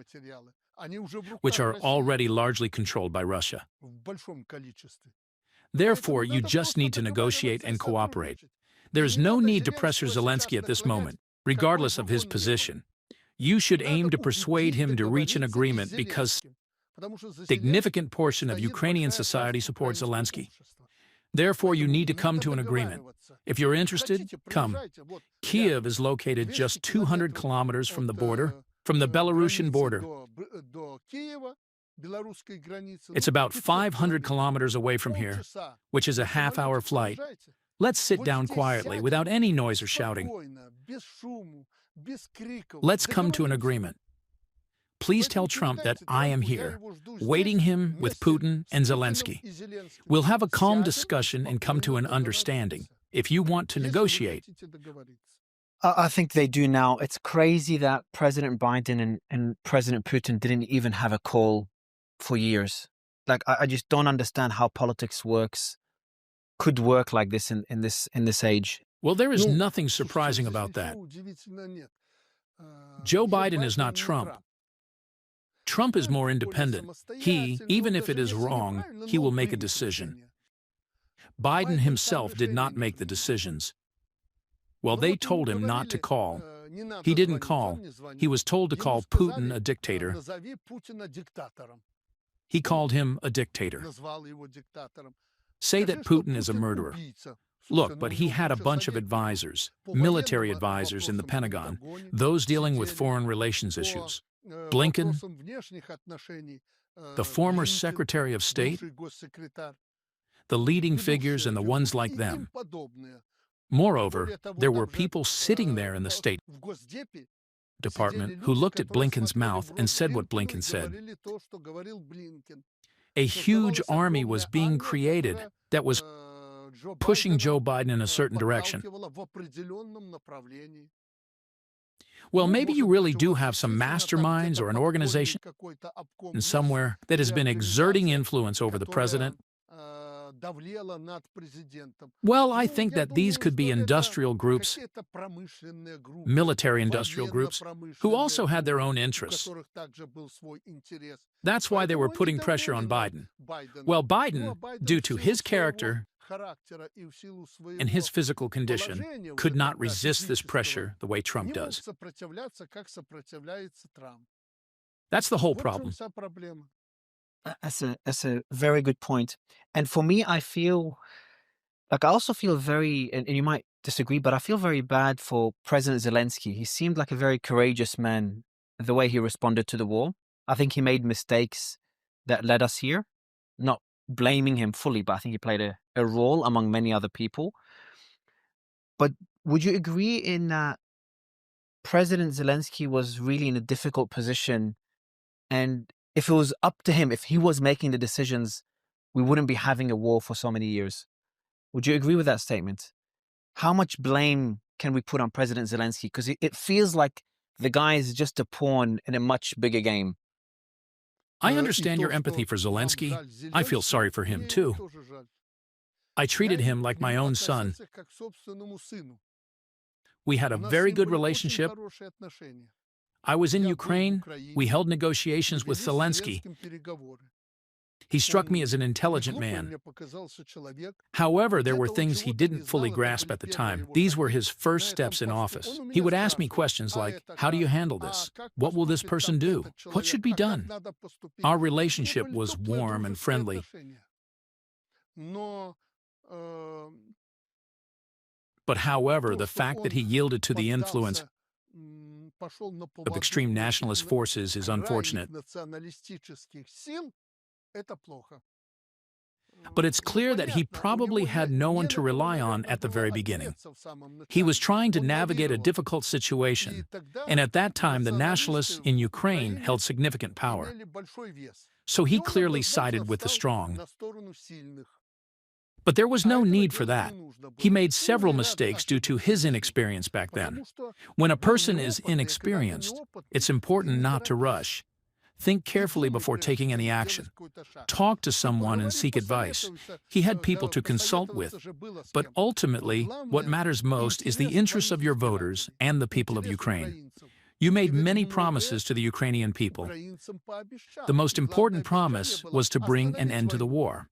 which are already largely controlled by Russia. Therefore, you just need to negotiate and cooperate. There is no need to pressure Zelensky at this moment, regardless of his position. You should aim to persuade him to reach an agreement because a significant portion of Ukrainian society supports Zelensky. Therefore, you need to come to an agreement. If you're interested, come. Kiev is located just 200 kilometers from the border, from the Belarusian border. It's about 500 kilometers away from here, which is a half-hour flight. Let's sit down quietly, without any noise or shouting. Let's come to an agreement. Please tell Trump that I am here, waiting him with Putin and Zelensky. We'll have a calm discussion and come to an understanding, if you want to negotiate. I think they do now. It's crazy that President Biden and President Putin didn't even have a call for years. Like, I just don't understand how politics could work like this in this age. Well, there is nothing surprising about that. Joe Biden is not Trump. Trump is more independent. He, even if it is wrong, he will make a decision. Biden himself did not make the decisions. Well, they told him not to call. He didn't call. He was told to call Putin a dictator. He called him a dictator. Say that Putin is a murderer. Look, but he had a bunch of advisors, military advisors in the Pentagon, those dealing with foreign relations issues. Blinken, the former Secretary of State, the leading figures and the ones like them. Moreover, there were people sitting there in the State Department who looked at Blinken's mouth and said what Blinken said. A huge army was being created that was pushing Joe Biden in a certain direction. Well, maybe you really do have some masterminds or an organization somewhere that has been exerting influence over the president. Well, I think that these could be industrial groups, military industrial groups, who also had their own interests. That's why they were putting pressure on Biden. Well, Biden, due to his character and his physical condition, could not resist this pressure the way Trump does. That's the whole problem. That's a very good point. And for me, I also feel very, and you might disagree, but I feel very bad for President Zelensky. He seemed like a very courageous man, the way he responded to the war. I think he made mistakes that led us here. Not blaming him fully, but I think he played a role among many other people. But would you agree in that President Zelensky was really in a difficult position, and if it was up to him, if he was making the decisions, we wouldn't be having a war for so many years? Would you agree with that statement? How much blame can we put on President Zelensky? Because it feels like the guy is just a pawn in a much bigger game. I understand your empathy for Zelensky. I feel sorry for him, too. I treated him like my own son. We had a very good relationship. I was in Ukraine. We held negotiations with Zelensky. He struck me as an intelligent man. However, there were things he didn't fully grasp at the time. These were his first steps in office. He would ask me questions like, "How do you handle this? What will this person do? What should be done?" Our relationship was warm and friendly. But however, the fact that he yielded to the influence of extreme nationalist forces is unfortunate. But it's clear that he probably had no one to rely on at the very beginning. He was trying to navigate a difficult situation, and at that time the nationalists in Ukraine held significant power. So he clearly sided with the strong. But there was no need for that. He made several mistakes due to his inexperience back then. When a person is inexperienced, it's important not to rush. Think carefully before taking any action. Talk to someone and seek advice. He had people to consult with. But ultimately, what matters most is the interests of your voters and the people of Ukraine. You made many promises to the Ukrainian people. The most important promise was to bring an end to the war.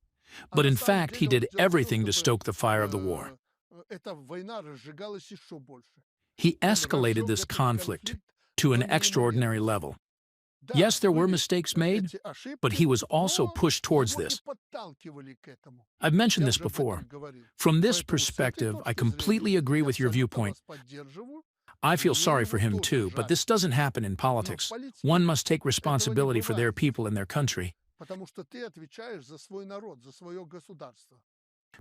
But in fact, he did everything to stoke the fire of the war. He escalated this conflict to an extraordinary level. Yes, there were mistakes made, but he was also pushed towards this. I've mentioned this before. From this perspective, I completely agree with your viewpoint. I feel sorry for him too, but this doesn't happen in politics. One must take responsibility for their people and their country.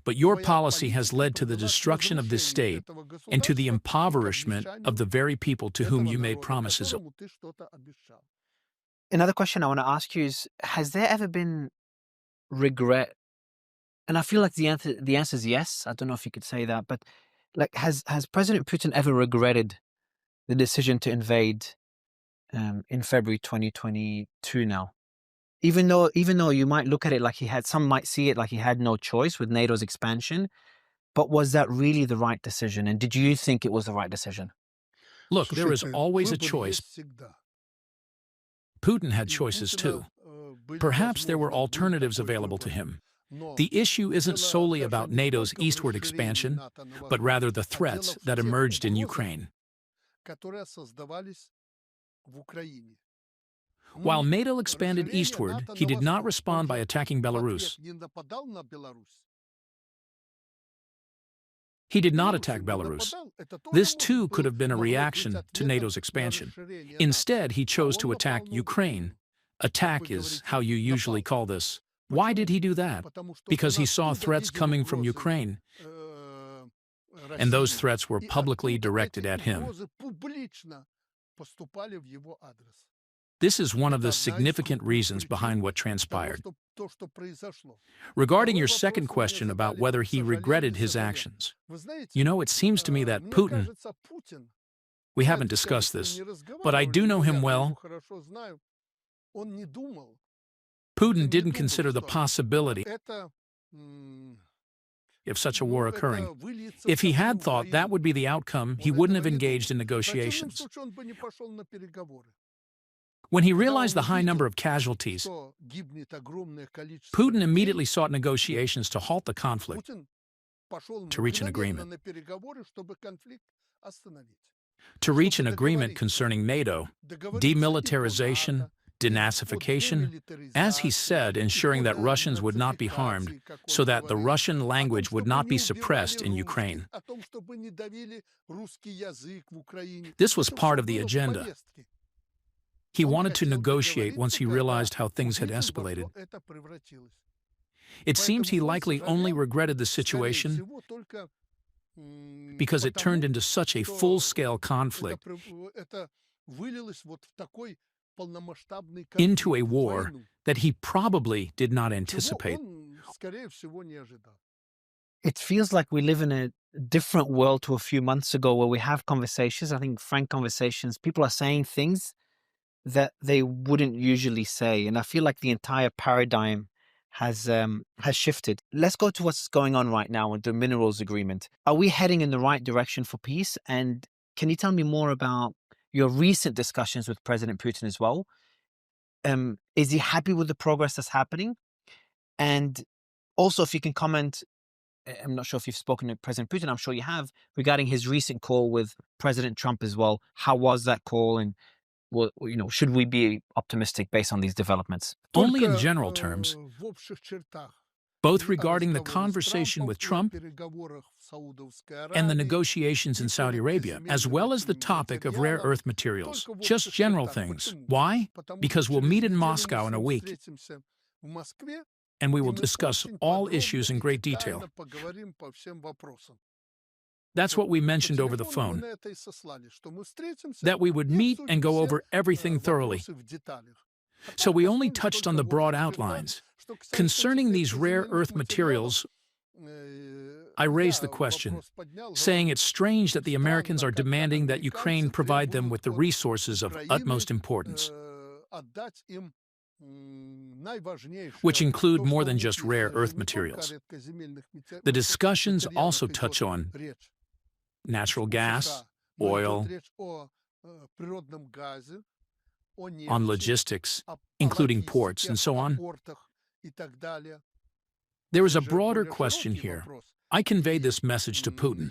But your policy has led to the destruction of this state and to the impoverishment of the very people to whom you made promises. Another question I want to ask you is, has there ever been regret? And I feel like the answer is yes. I don't know if you could say that, but like, has President Putin ever regretted the decision to invade in February 2022 now? Even though you might look at it like some might see it like he had no choice with NATO's expansion, but was that really the right decision? And did you think it was the right decision? Look, there is always a choice. Putin had choices too. Perhaps there were alternatives available to him. The issue isn't solely about NATO's eastward expansion, but rather the threats that emerged in Ukraine. While NATO expanded eastward, he did not respond by attacking Belarus. He did not attack Belarus. This too could have been a reaction to NATO's expansion. Instead, he chose to attack Ukraine. Attack is how you usually call this. Why did he do that? Because he saw threats coming from Ukraine, and those threats were publicly directed at him. This is one of the significant reasons behind what transpired. Regarding your second question about whether he regretted his actions, it seems to me that Putin, we haven't discussed this, but I do know him well. Putin didn't consider the possibility of such a war occurring. If he had thought that would be the outcome, he wouldn't have engaged in negotiations. When he realized the high number of casualties, Putin immediately sought negotiations to halt the conflict, to reach an agreement. To reach an agreement concerning NATO, demilitarization, denazification, as he said, ensuring that Russians would not be harmed, so that the Russian language would not be suppressed in Ukraine. This was part of the agenda. He wanted to negotiate once he realized how things had escalated. It seems he likely only regretted the situation because it turned into such a full-scale conflict, into a war that he probably did not anticipate. It feels like we live in a different world to a few months ago where we have conversations, I think frank conversations. People are saying things that they wouldn't usually say. And I feel like the entire paradigm has shifted. Let's go to what's going on right now with the minerals agreement. Are we heading in the right direction for peace? And can you tell me more about your recent discussions with President Putin as well? Is he happy with the progress that's happening? And also, if you can comment, I'm not sure if you've spoken to President Putin, I'm sure you have, regarding his recent call with President Trump as well. How was that call? And, well, should we be optimistic based on these developments? Only in general terms, both regarding the conversation with Trump and the negotiations in Saudi Arabia, as well as the topic of rare earth materials. Just general things. Why? Because we'll meet in Moscow in a week, and we will discuss all issues in great detail. That's what we mentioned over the phone, that we would meet and go over everything thoroughly. So we only touched on the broad outlines. Concerning these rare earth materials, I raised the question, saying it's strange that the Americans are demanding that Ukraine provide them with the resources of utmost importance, which include more than just rare earth materials. The discussions also touch on natural gas, oil, on logistics, including ports and so on. There is a broader question here. I conveyed this message to Putin.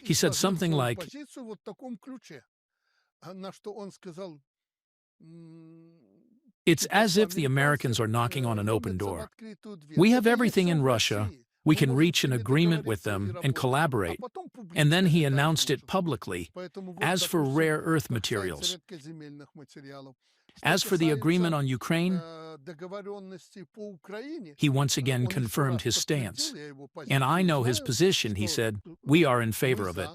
He said something like, "It's as if the Americans are knocking on an open door. We have everything in Russia. We can reach an agreement with them and collaborate." And then he announced it publicly. As for rare earth materials, as for the agreement on Ukraine, he once again confirmed his stance. And I know his position, he said. We are in favor of it.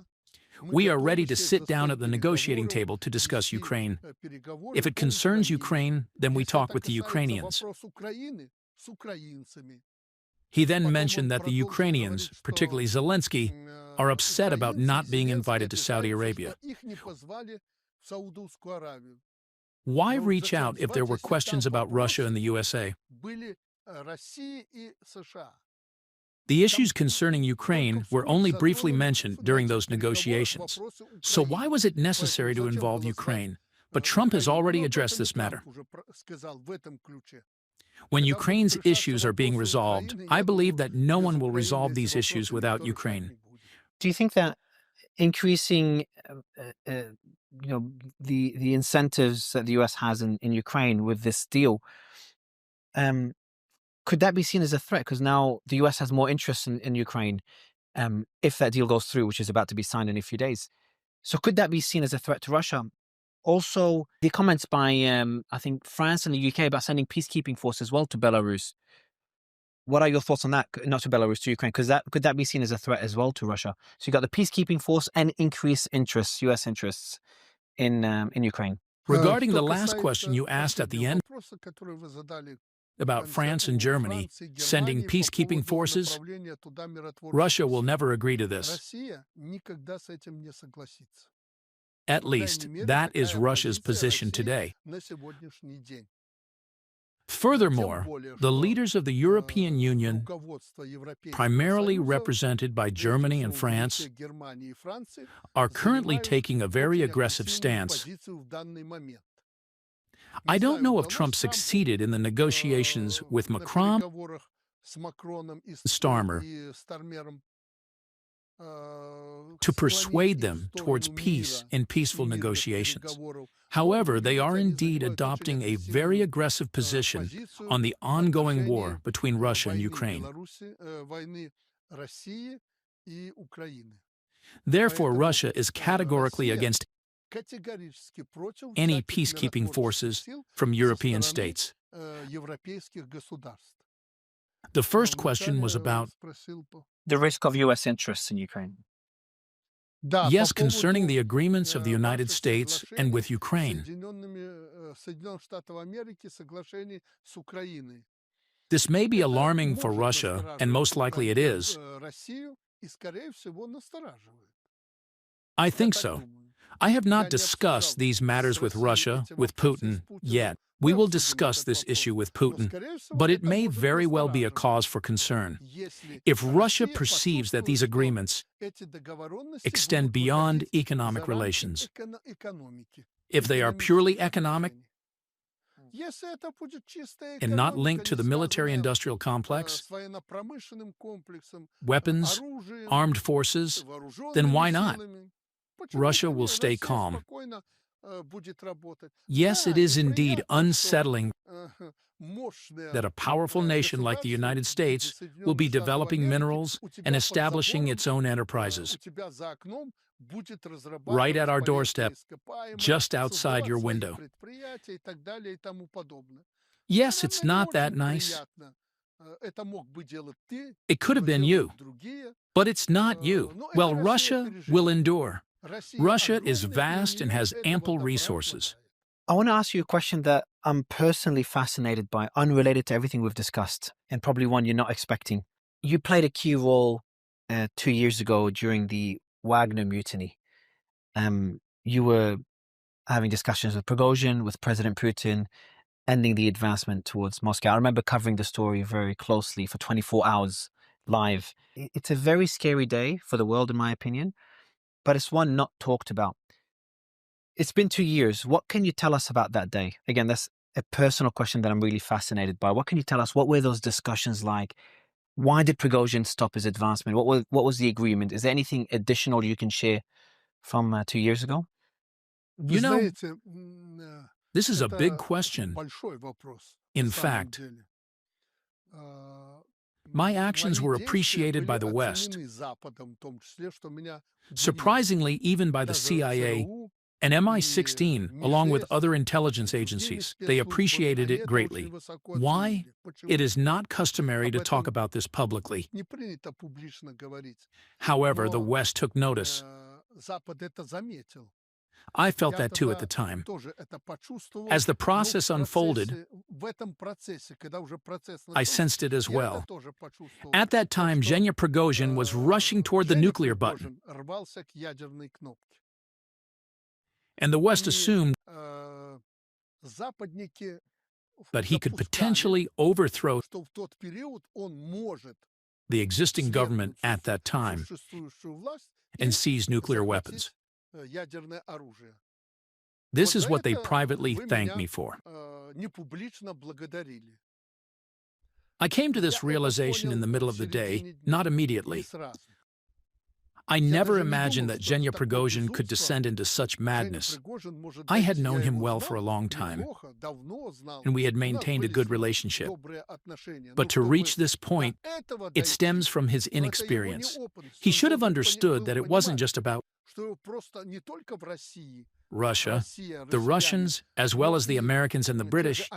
We are ready to sit down at the negotiating table to discuss Ukraine. If it concerns Ukraine, then we talk with the Ukrainians. He then mentioned that the Ukrainians, particularly Zelensky, are upset about not being invited to Saudi Arabia. Why reach out if there were questions about Russia and the USA? The issues concerning Ukraine were only briefly mentioned during those negotiations. So why was it necessary to involve Ukraine? But Trump has already addressed this matter. When Ukraine's issues are being resolved, I believe that no one will resolve these issues without Ukraine. Do you think that increasing, the incentives that the U.S. has in Ukraine with this deal, could that be seen as a threat? Because now the U.S. has more interest in Ukraine, if that deal goes through, which is about to be signed in a few days. So could that be seen as a threat to Russia? Also, the comments by, I think, France and the UK about sending peacekeeping force as well to Belarus. What are your thoughts on that? Not to Belarus, to Ukraine, because could that be seen as a threat as well to Russia? So you got the peacekeeping force and increased interests, U.S. interests in Ukraine. Regarding the last question you asked at the end about France and Germany sending peacekeeping forces, Russia will never agree to this. At least, that is Russia's position today. Furthermore, the leaders of the European Union, primarily represented by Germany and France, are currently taking a very aggressive stance. I don't know if Trump succeeded in the negotiations with Macron and Starmer to persuade them towards peace and peaceful negotiations. However, they are indeed adopting a very aggressive position on the ongoing war between Russia and Ukraine. Therefore, Russia is categorically against any peacekeeping forces from European states. The first question was about the risk of U.S. interests in Ukraine. Yes, concerning the agreements of the United States and with Ukraine. This may be alarming for Russia, and most likely it is. I think so. I have not discussed these matters with Russia, with Putin, yet. We will discuss this issue with Putin, but it may very well be a cause for concern. If Russia perceives that these agreements extend beyond economic relations, if they are purely economic, and not linked to the military-industrial complex, weapons, armed forces, then why not? Russia will stay calm. Yes, it is indeed unsettling that a powerful nation like the United States will be developing minerals and establishing its own enterprises right at our doorstep, just outside your window. Yes, it's not that nice. It could have been you, but it's not you. Well, Russia will endure. Russia is vast and has ample resources. I want to ask you a question that I'm personally fascinated by, unrelated to everything we've discussed, and probably one you're not expecting. You played a key role 2 years ago during the Wagner mutiny. You were having discussions with Prigozhin, with President Putin, ending the advancement towards Moscow. I remember covering the story very closely for 24 hours live. It's a very scary day for the world, in my opinion, but it's one not talked about. It's been 2 years. What can you tell us about that day? Again, that's a personal question that I'm really fascinated by. What can you tell us? What were those discussions like? Why did Prigozhin stop his advancement? What was the agreement? Is there anything additional you can share from 2 years ago? You know, this is a big question. In fact, my actions were appreciated by the West, surprisingly even by the CIA and MI-16, along with other intelligence agencies. They appreciated it greatly. Why? It is not customary to talk about this publicly. However, the West took notice. I felt that too at the time. As the process unfolded, I sensed it as well. At that time, Zhenya Prigozhin was rushing toward the nuclear button, and the West assumed that he could potentially overthrow the existing government at that time and seize nuclear weapons. This is what they privately thanked me for. I came to this realization in the middle of the day, not immediately. I never imagined that Zhenya Prigozhin could descend into such madness. I had known him well for a long time, and we had maintained a good relationship. But to reach this point, it stems from his inexperience. He should have understood that it wasn't just about Russia. The Russians, as well as the Americans and the British,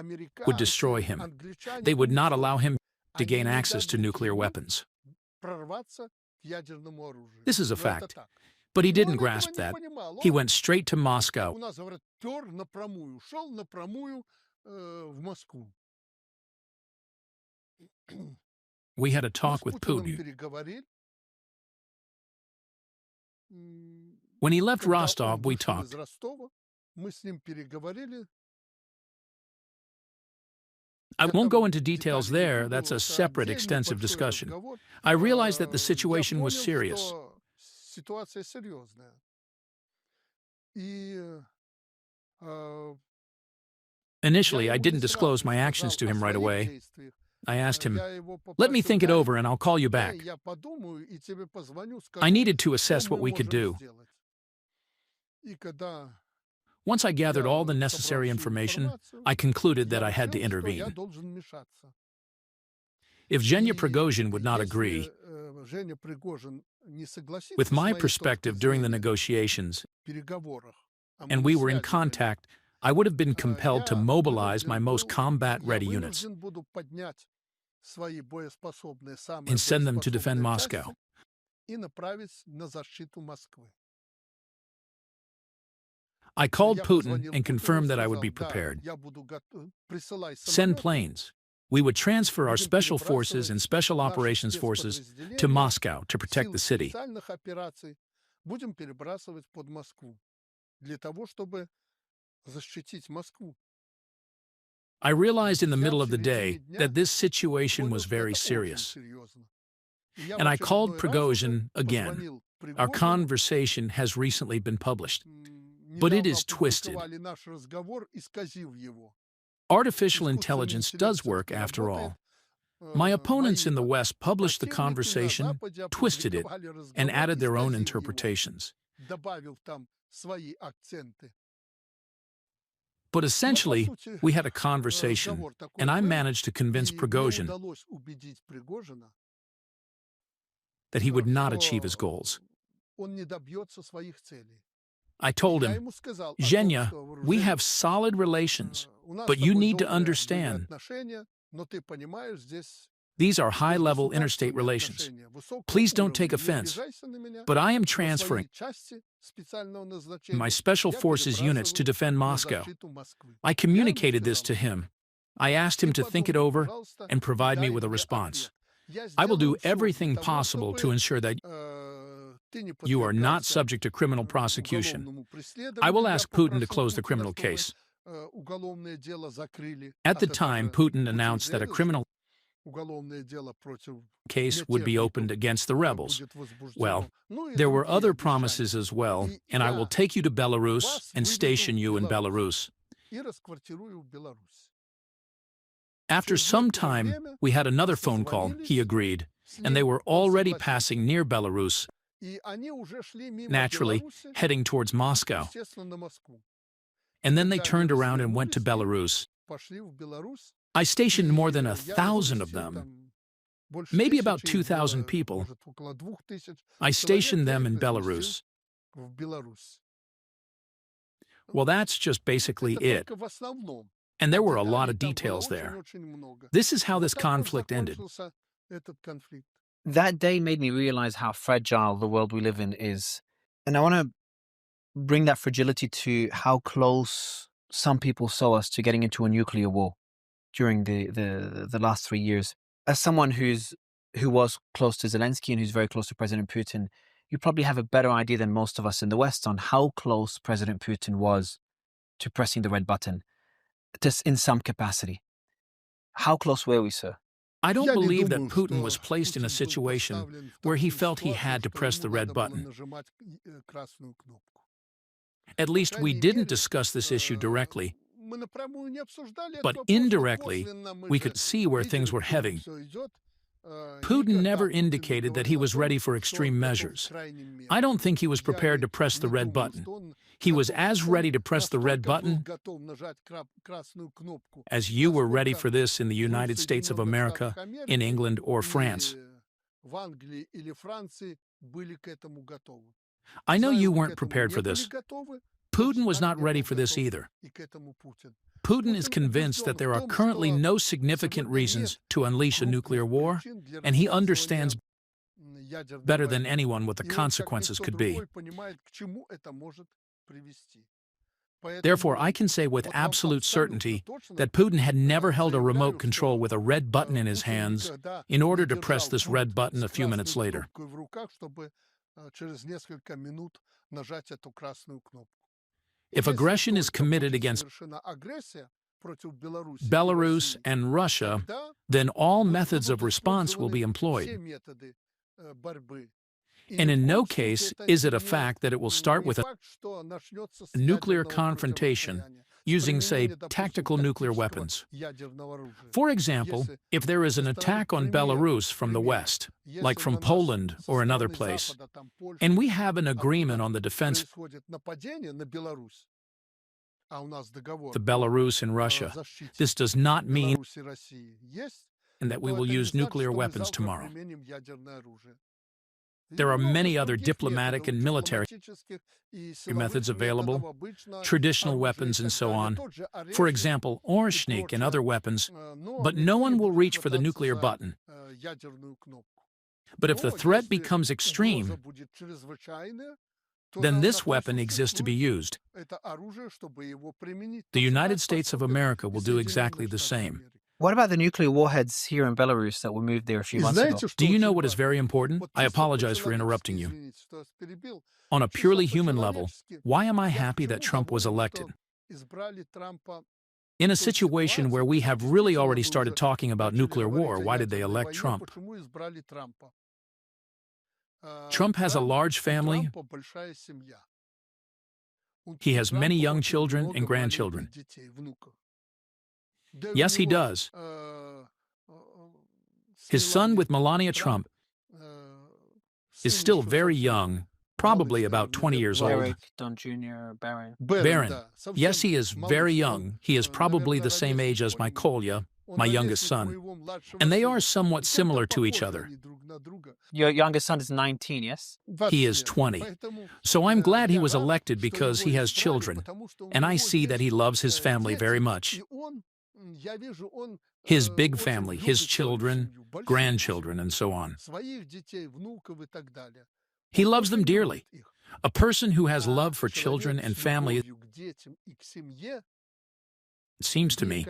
would destroy him. They would not allow him to gain access to nuclear weapons. This is a fact. But he didn't grasp that. He went straight to Moscow. We had a talk with Putin. When he left Rostov, we talked. I won't go into details there. That's a separate, extensive discussion. I realized that the situation was serious. Initially, I didn't disclose my actions to him right away. I asked him, "Let me think it over and I'll call you back." I needed to assess what we could do. Once I gathered all the necessary information, I concluded that I had to intervene. If Zhenya Prigozhin would not agree, with my perspective during the negotiations, and we were in contact, I would have been compelled to mobilize my most combat-ready units and send them to defend Moscow. I called Putin and confirmed that I would be prepared. Send planes. We would transfer our special forces and special operations forces to Moscow to protect the city. I realized in the middle of the day that this situation was very serious. And I called Prigozhin again. Our conversation has recently been published, but it is twisted. Artificial intelligence does work after all. My opponents in the West published the conversation, twisted it, and added their own interpretations. But essentially, we had a conversation, and I managed to convince Prigozhin that he would not achieve his goals. I told him, Zhenya, we have solid relations, but you need to understand, these are high-level interstate relations. Please don't take offense, but I am transferring my special forces units to defend Moscow. I communicated this to him. I asked him to think it over and provide me with a response. I will do everything possible to ensure that you are not subject to criminal prosecution. I will ask Putin to close the criminal case. At the time, Putin announced that a criminal case would be opened against the rebels. Well, there were other promises as well, and I will take you to Belarus and station you in Belarus. After some time, we had another phone call, he agreed, and they were already passing near Belarus, naturally, heading towards Moscow. And then they turned around and went to Belarus. I stationed more than 1,000 of them, maybe about 2,000 people. I stationed them in Belarus. Well, that's just basically it. And there were a lot of details there. This is how this conflict ended. That day made me realize how fragile the world we live in is. And I want to bring that fragility to how close some people saw us to getting into a nuclear war during the last 3 years. As someone who was close to Zelensky and who's very close to President Putin, you probably have a better idea than most of us in the West on how close President Putin was to pressing the red button, just in some capacity. How close were we, sir? I don't believe that Putin was placed in a situation where he felt he had to press the red button. At least we didn't discuss this issue directly, but indirectly, we could see where things were heading. Putin never indicated that he was ready for extreme measures. I don't think he was prepared to press the red button. He was as ready to press the red button as you were ready for this in the United States of America, in England, or France. I know you weren't prepared for this. Putin was not ready for this either. Putin is convinced that there are currently no significant reasons to unleash a nuclear war, and he understands better than anyone what the consequences could be. Therefore, I can say with absolute certainty that Putin had never held a remote control with a red button in his hands in order to press this red button a few minutes later. If aggression is committed against Belarus and Russia, then all methods of response will be employed. And in no case is it a fact that it will start with a nuclear confrontation using, say, tactical nuclear weapons. For example, if there is an attack on Belarus from the West, like from Poland or another place, and we have an agreement on the defense the Belarus and Russia, this does not mean that we will use nuclear weapons tomorrow. There are many other diplomatic and military methods available, traditional weapons and so on. For example, Orshnik and other weapons, but no one will reach for the nuclear button. But if the threat becomes extreme, then this weapon exists to be used. The United States of America will do exactly the same. What about the nuclear warheads here in Belarus that were moved there a few months ago? Do you know what is very important? I apologize for interrupting you. On a purely human level, why am I happy that Trump was elected? In a situation where we have really already started talking about nuclear war, why did they elect Trump? Trump has a large family. He has many young children and grandchildren. Yes, he does. His son with Melania Trump is still very young, probably about 20 years old. Eric, Don Jr., Baron. Baron. Yes, he is very young. He is probably the same age as my Kolya, my youngest son. And they are somewhat similar to each other. Your youngest son is 19, yes? He is 20. So I'm glad he was elected because he has children, and I see that he loves his family very much. His big family, his children, grandchildren, and so on. He loves them dearly. A person who has love for children and family, it seems to me,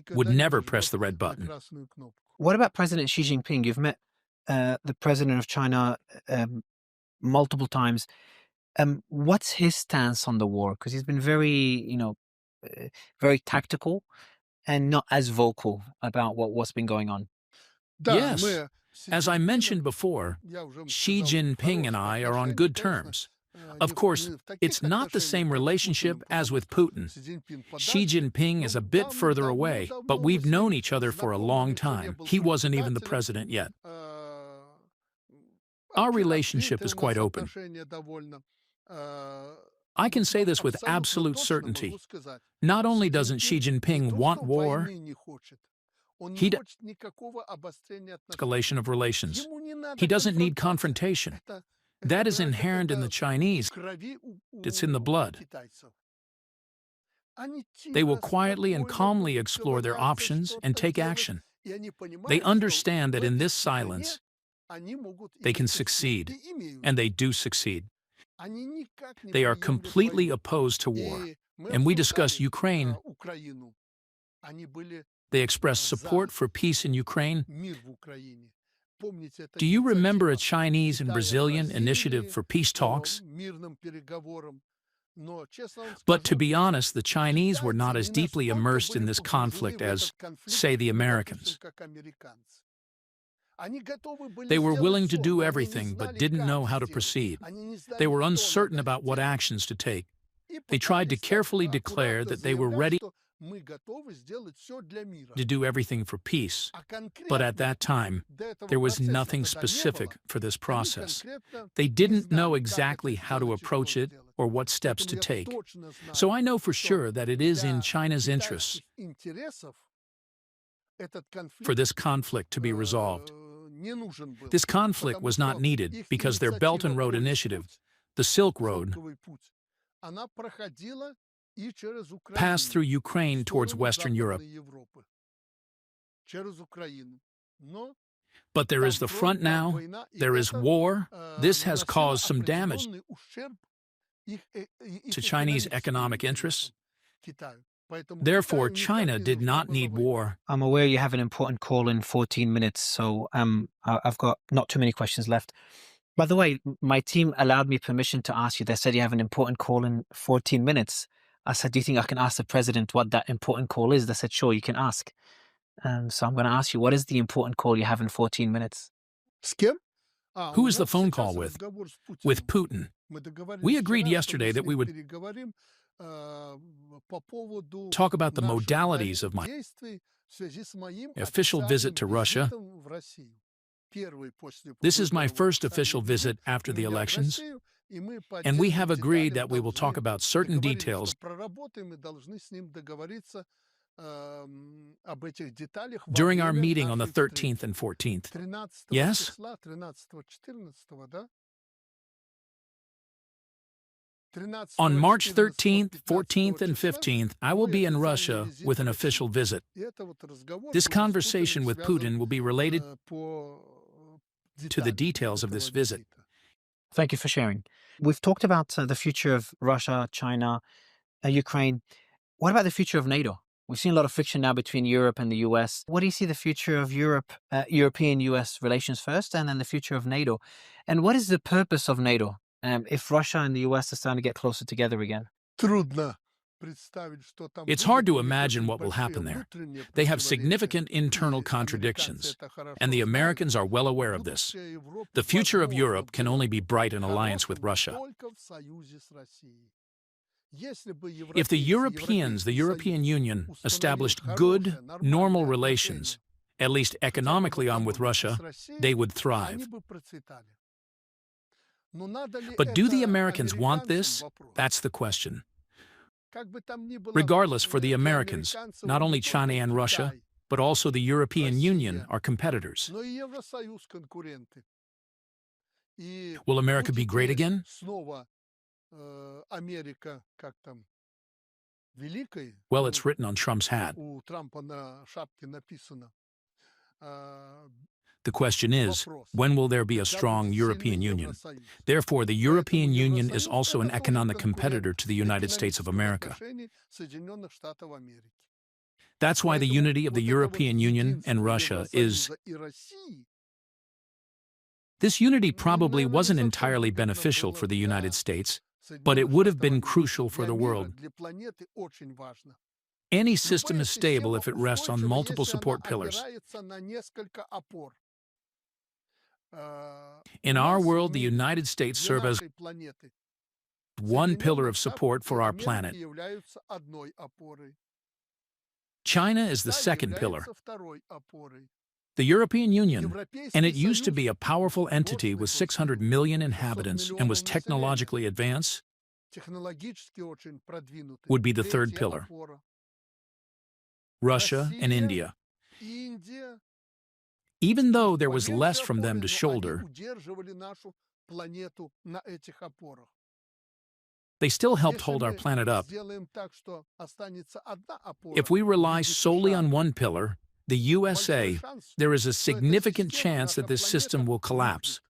would never press the red button. What about President Xi Jinping? You've met the president of China multiple times. What's his stance on the war? Because he's been very, very tactical and not as vocal about what's been going on. Yes. As I mentioned before, Xi Jinping and I are on good terms. Of course, it's not the same relationship as with Putin. Xi Jinping is a bit further away, but we've known each other for a long time. He wasn't even the president yet. Our relationship is quite open. I can say this with absolute certainty. Not only doesn't Xi Jinping want war, he doesn't escalation of relations. He doesn't need confrontation. That is inherent in the Chinese. It's in the blood. They will quietly and calmly explore their options and take action. They understand that in this silence, they can succeed, and they do succeed. They are completely opposed to war, and we discuss Ukraine. They express support for peace in Ukraine. Do you remember a Chinese and Brazilian initiative for peace talks? But to be honest, the Chinese were not as deeply immersed in this conflict as, say, the Americans. They were willing to do everything, but didn't know how to proceed. They were uncertain about what actions to take. They tried to carefully declare that they were ready to do everything for peace. But at that time, there was nothing specific for this process. They didn't know exactly how to approach it or what steps to take. So I know for sure that it is in China's interests for this conflict to be resolved. This conflict was not needed because their Belt and Road Initiative, the Silk Road, passed through Ukraine towards Western Europe. But there is the front now, there is war. This has caused some damage to Chinese economic interests. Therefore, China did not need war. I'm aware you have an important call in 14 minutes, so I've got not too many questions left. By the way, my team allowed me permission to ask you. They said you have an important call in 14 minutes. I said, do you think I can ask the president what that important call is? They said, sure, you can ask. So I'm going to ask you, what is the important call you have in 14 minutes? Who is the phone call with? With Putin. We agreed yesterday that we would talk about the modalities of my official visit to Russia. This is my first official visit after the elections, and we have agreed that we will talk about certain details during our meeting on the 13th and 14th. Yes? On March 13th, 14th, and 15th, I will be in Russia with an official visit. This conversation with Putin will be related to the details of this visit. Thank you for sharing. We've talked about the future of Russia, China, Ukraine. What about the future of NATO? We've seen a lot of friction now between Europe and the US. What do you see the future of European-US relations first, and then the future of NATO? And what is the purpose of NATO if Russia and the US are starting to get closer together again? It's hard to imagine what will happen there. They have significant internal contradictions, and the Americans are well aware of this. The future of Europe can only be bright in alliance with Russia. If the Europeans, the European Union, established good, normal relations, at least economically on with Russia, they would thrive. But do the Americans want this? That's the question. Regardless, for the Americans, not only China and Russia, but also the European Union are competitors. Will America be great again? Well, it's written on Trump's hat. The question is, when will there be a strong European Union? Therefore, the European Union is also an economic competitor to the United States of America. That's why the unity of the European Union and Russia is... This unity probably wasn't entirely beneficial for the United States, but it would have been crucial for the world. Any system is stable if it rests on multiple support pillars. In our world, the United States serves as one pillar of support for our planet. China is the second pillar. The European Union, and it used to be a powerful entity with 600 million inhabitants and was technologically advanced, would be the third pillar. Russia and India. Even though there was less from them to shoulder, they still helped hold our planet up. If we rely solely on one pillar, the USA, there is a significant chance that this system will collapse.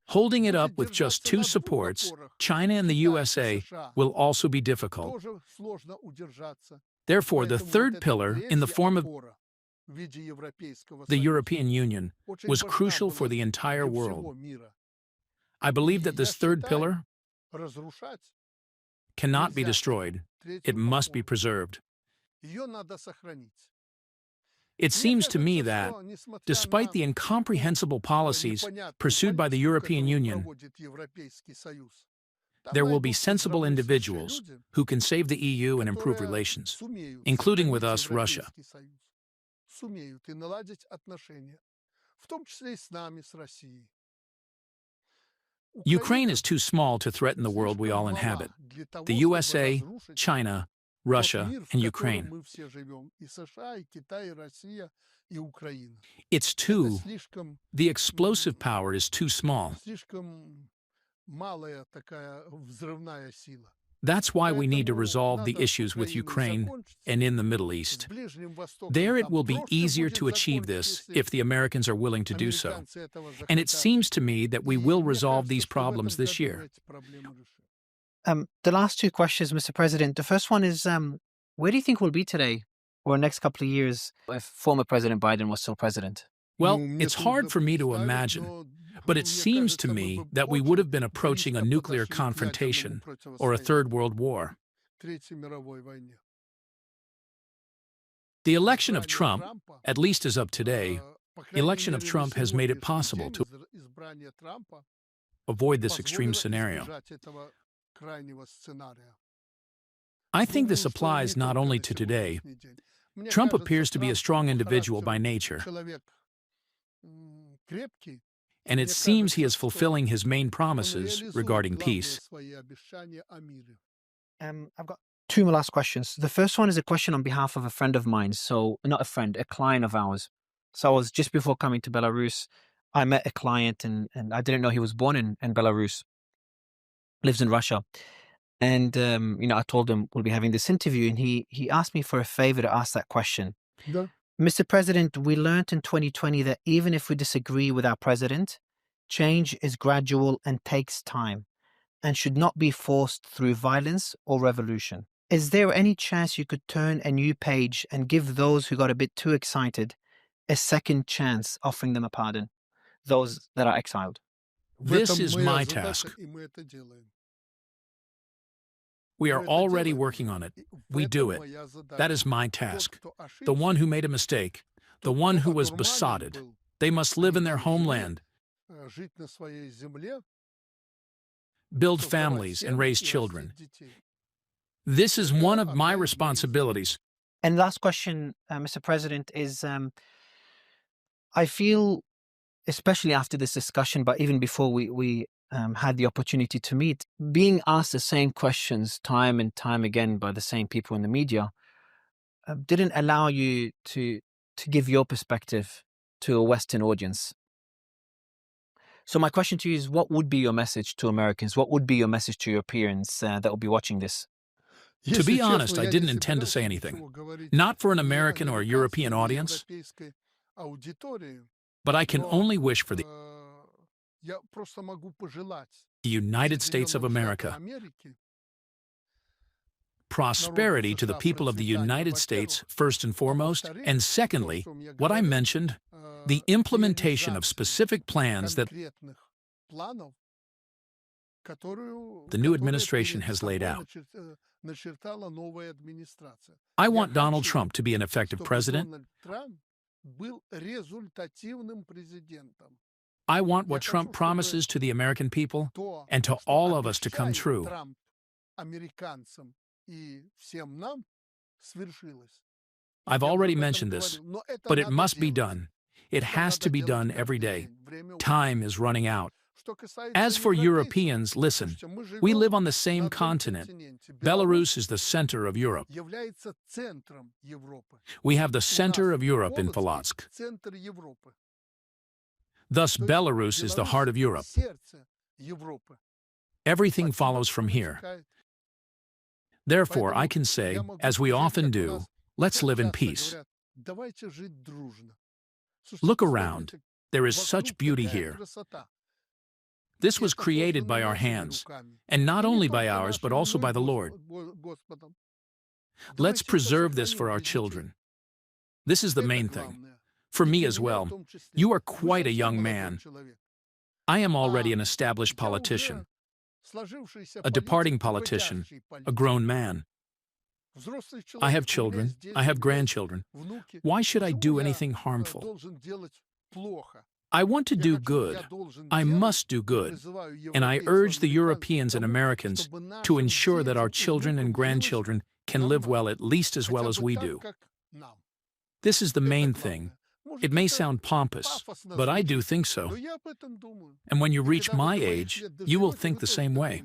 Holding it up with just two supports, China and the USA, will also be difficult. Therefore, the third pillar, in the form of the European Union, was crucial for the entire world. I believe that this third pillar cannot be destroyed. It must be preserved. It seems to me that, despite the incomprehensible policies pursued by the European Union, there will be sensible individuals who can save the EU and improve relations, including with us, Russia. Ukraine is too small to threaten the world we all inhabit. The USA, China, Russia, and Ukraine. It's too... The explosive power is too small. That's why we need to resolve the issues with Ukraine and in the Middle East. There it will be easier to achieve this if the Americans are willing to do so. And it seems to me that we will resolve these problems this year. The last two questions, Mr. President. The first one is, where do you think we'll be today or next couple of years if former President Biden was still president? Well, it's hard for me to imagine, but it seems to me that we would have been approaching a nuclear confrontation or a third world war. The election of Trump, at least as of today, the election of Trump has made it possible to avoid this extreme scenario. I think this applies not only to today. Trump appears to be a strong individual by nature, and it seems he is fulfilling his main promises regarding peace. I've got two more last questions. The first one is a question on behalf of a friend of mine. So, not a friend, a client of ours. So I was just before coming to Belarus, I met a client and I didn't know he was born in Belarus, lives in Russia. And, I told him we'll be having this interview and he asked me for a favor to ask that question. Yeah. Mr. President, we learned in 2020 that even if we disagree with our president, change is gradual and takes time and should not be forced through violence or revolution. Is there any chance you could turn a new page and give those who got a bit too excited a second chance, offering them a pardon, those that are exiled? This is my task. We are already working on it. We do it. That is my task. The one who made a mistake, the one who was besotted, they must live in their homeland, build families and raise children. This is one of my responsibilities. And last question, Mr. President, is I feel, especially after this discussion, but even before we had the opportunity to meet, being asked the same questions time and time again by the same people in the media didn't allow you to give your perspective to a Western audience. So my question to you is, what would be your message to Americans? What would be your message to Europeans that will be watching this? To be honest, I didn't intend to say anything. Not for an American or European audience, but I can only wish for the United States of America, prosperity to the people of the United States, first and foremost, and secondly, what I mentioned, the implementation of specific plans that the new administration has laid out. I want Donald Trump to be an effective president. I want what Trump promises to the American people and to all of us to come true. I've already mentioned this, but it must be done. It has to be done every day. Time is running out. As for Europeans, listen, we live on the same continent. Belarus is the center of Europe. We have the center of Europe in Polotsk. Thus, Belarus is the heart of Europe. Everything follows from here. Therefore, I can say, as we often do, let's live in peace. Look around. There is such beauty here. This was created by our hands, and not only by ours, but also by the Lord. Let's preserve this for our children. This is the main thing. For me as well, you are quite a young man. I am already an established politician, a departing politician, a grown man. I have children, I have grandchildren. Why should I do anything harmful? I want to do good. I must do good. And I urge the Europeans and Americans to ensure that our children and grandchildren can live well, at least as well as we do. This is the main thing. It may sound pompous, but I do think so. And when you reach my age, you will think the same way.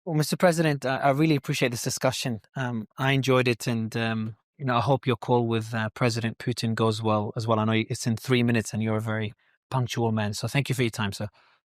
Well, Mr. President, I really appreciate this discussion. I enjoyed it, and I hope your call with President Putin goes well as well. I know it's in 3 minutes, and you're a very punctual man. So thank you for your time, sir.